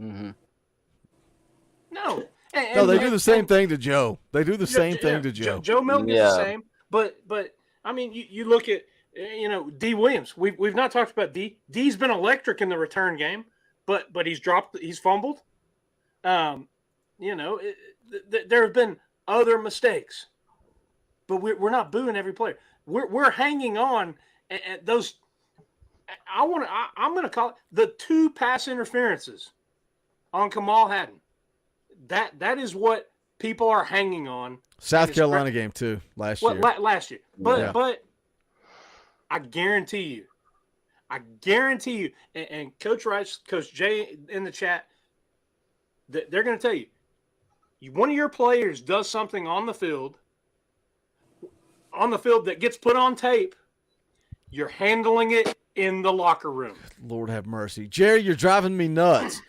Mm-hmm. No. They do the same thing to Joe. They do the same thing to Joe. Joe Milton is the same. But I mean, you look at D Williams. We've not talked about D. D's been electric in the return game, but he's fumbled. There have been other mistakes, but we're not booing every player. we're hanging on, and those. I'm going to call it the 2 pass interferences on Kamal Hadden. That is what people are hanging on. South Carolina game too last year. Last year, but I guarantee you, and Coach Rice, Coach Jay in the chat, they're going to tell you, one of your players does something on the field that gets put on tape, you're handling it in the locker room. Lord have mercy. Jerry, you're driving me nuts.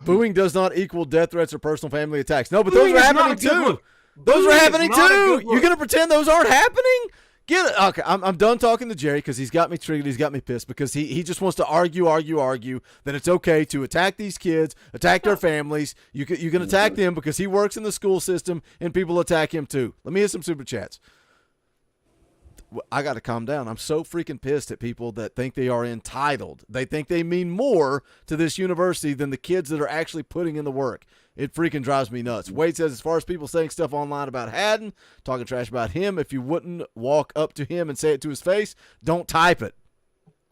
Booing does not equal death threats or personal family attacks. No, but those are happening too. Those are happening too. You're going to pretend those aren't happening? Get it. Okay, I'm done talking to Jerry because he's got me triggered. He's got me pissed because he just wants to argue that it's okay to attack these kids, attack their families. You can attack them because he works in the school system and people attack him too. Let me hit some super chats. I got to calm down. I'm so freaking pissed at people that think they are entitled. They think they mean more to this university than the kids that are actually putting in the work. It freaking drives me nuts. Wade says, as far as people saying stuff online about Hadden, talking trash about him, if you wouldn't walk up to him and say it to his face, don't type it.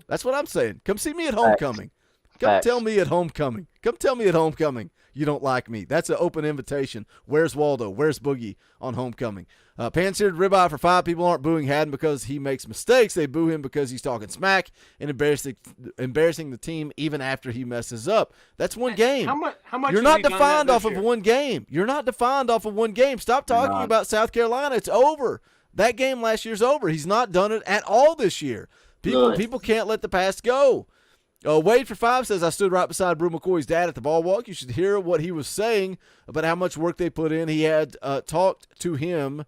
That's what I'm saying. Come see me at homecoming. Come tell me at homecoming. Come tell me at homecoming you don't like me. That's an open invitation. Where's Waldo? Where's Boogie on homecoming? Pan-seared ribeye for 5. People aren't booing Hadden because he makes mistakes. They boo him because he's talking smack and embarrassing the team even after he messes up. That's one game. How much You're not defined off of one game. You're not defined off of one game. Stop talking about South Carolina. It's over. That game last year's over. He's not done it at all this year. People can't let the past go. Wade for 5 says, I stood right beside Brew McCoy's dad at the ball walk. You should hear what he was saying about how much work they put in. He had talked to him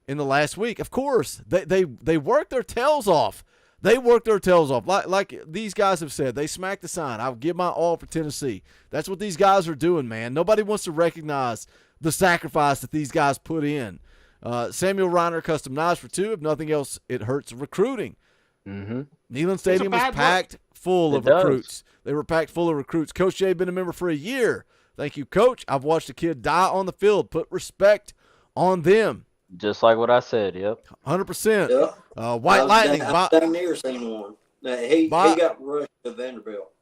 in the last week. Of course, they worked their tails off. They worked their tails off. Like these guys have said, they smacked the sign. I'll give my all for Tennessee. That's what these guys are doing, man. Nobody wants to recognize the sacrifice that these guys put in. Samuel Reiner, custom knives for 2. If nothing else, it hurts recruiting. Mm-hmm. Neyland Stadium was packed full of recruits. They were packed full of recruits. Coach Jay been a member for a year. Thank you, Coach. I've watched a kid die on the field. Put respect on them. Just like what I said, yep. 100%. Yep. White Lightning. I've damn near seen one. He got rushed to Vanderbilt.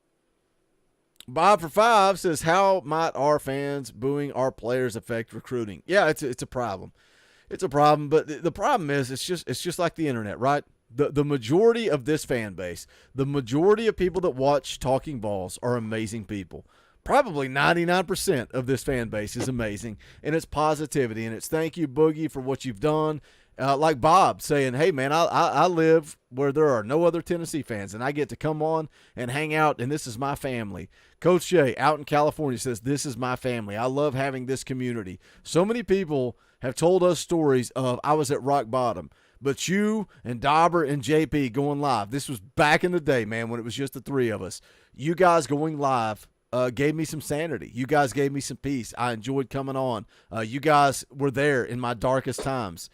Bob for 5 says, how might our fans booing our players affect recruiting? Yeah, it's a problem. It's a problem, but the problem is it's just like the internet, right? The majority of this fan base, the majority of people that watch Talking Balls are amazing people. Probably 99% of this fan base is amazing, and it's positivity, and it's thank you, Boogie, for what you've done. Like Bob saying, hey, man, I live where there are no other Tennessee fans, and I get to come on and hang out, and this is my family. Coach Jay out in California says, this is my family. I love having this community. So many people have told us stories of I was at rock bottom. But you and Dauber and JP going live, this was back in the day, man, when it was just the 3 of us. You guys going live gave me some sanity. You guys gave me some peace. I enjoyed coming on. You guys were there in my darkest times.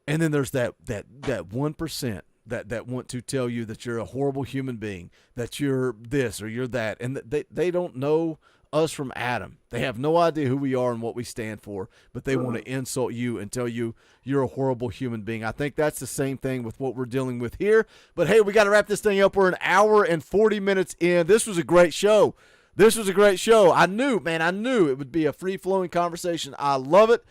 And then there's that 1% that want to tell you that you're a horrible human being, that you're this or you're that. And they don't know us from Adam. They have no idea who we are and what we stand for, but they want to insult you and tell you you're a horrible human being. I think that's the same thing with what we're dealing with here. But, hey, we got to wrap this thing up. We're an hour and 40 minutes in. This was a great show. I knew it would be a free-flowing conversation. I love it.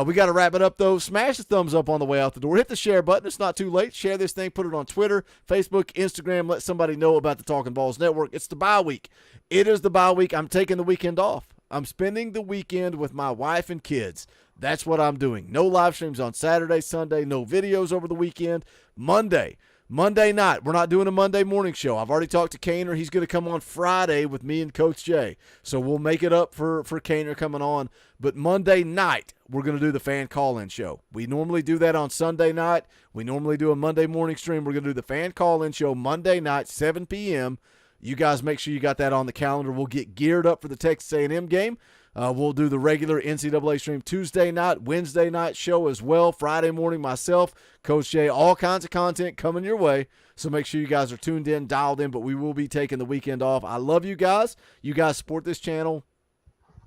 We got to wrap it up, though. Smash the thumbs up on the way out the door. Hit the share button. It's not too late. Share this thing. Put it on Twitter, Facebook, Instagram. Let somebody know about the Talkin Balls Network. It's the bye week. It is the bye week. I'm taking the weekend off. I'm spending the weekend with my wife and kids. That's what I'm doing. No live streams on Saturday, Sunday. No videos over the weekend. Monday night. We're not doing a Monday morning show. I've already talked to Kaner. He's going to come on Friday with me and Coach Jay. So we'll make it up for Kaner coming on. But Monday night, we're going to do the fan call-in show. We normally do that on Sunday night. We normally do a Monday morning stream. We're going to do the fan call-in show Monday night, 7 p.m. You guys make sure you got that on the calendar. We'll get geared up for the Texas A&M game. We'll do the regular NCAA stream Tuesday night, Wednesday night show as well. Friday morning, myself, Coach Jay, all kinds of content coming your way. So make sure you guys are tuned in, dialed in, but we will be taking the weekend off. I love you guys. You guys support this channel.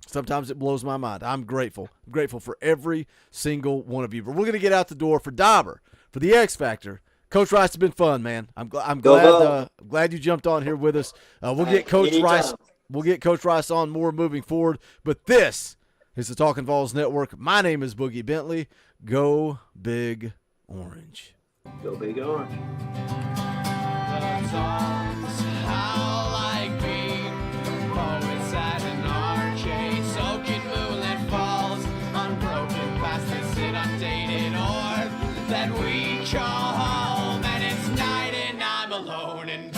Sometimes it blows my mind. I'm grateful. I'm grateful for every single one of you. But we're going to get out the door for Dauber, for the X Factor, Coach Rice has been fun, man. I'm Go glad Vols. glad you jumped on here with us. We'll Hey, get Coach anytime. Rice. We'll get Coach Rice on more moving forward. But this is the Talkin VAWLS Network. My name is Boogie Bentley. Go Big Orange. Go Big Orange. That we call home, and it's night and I'm alone and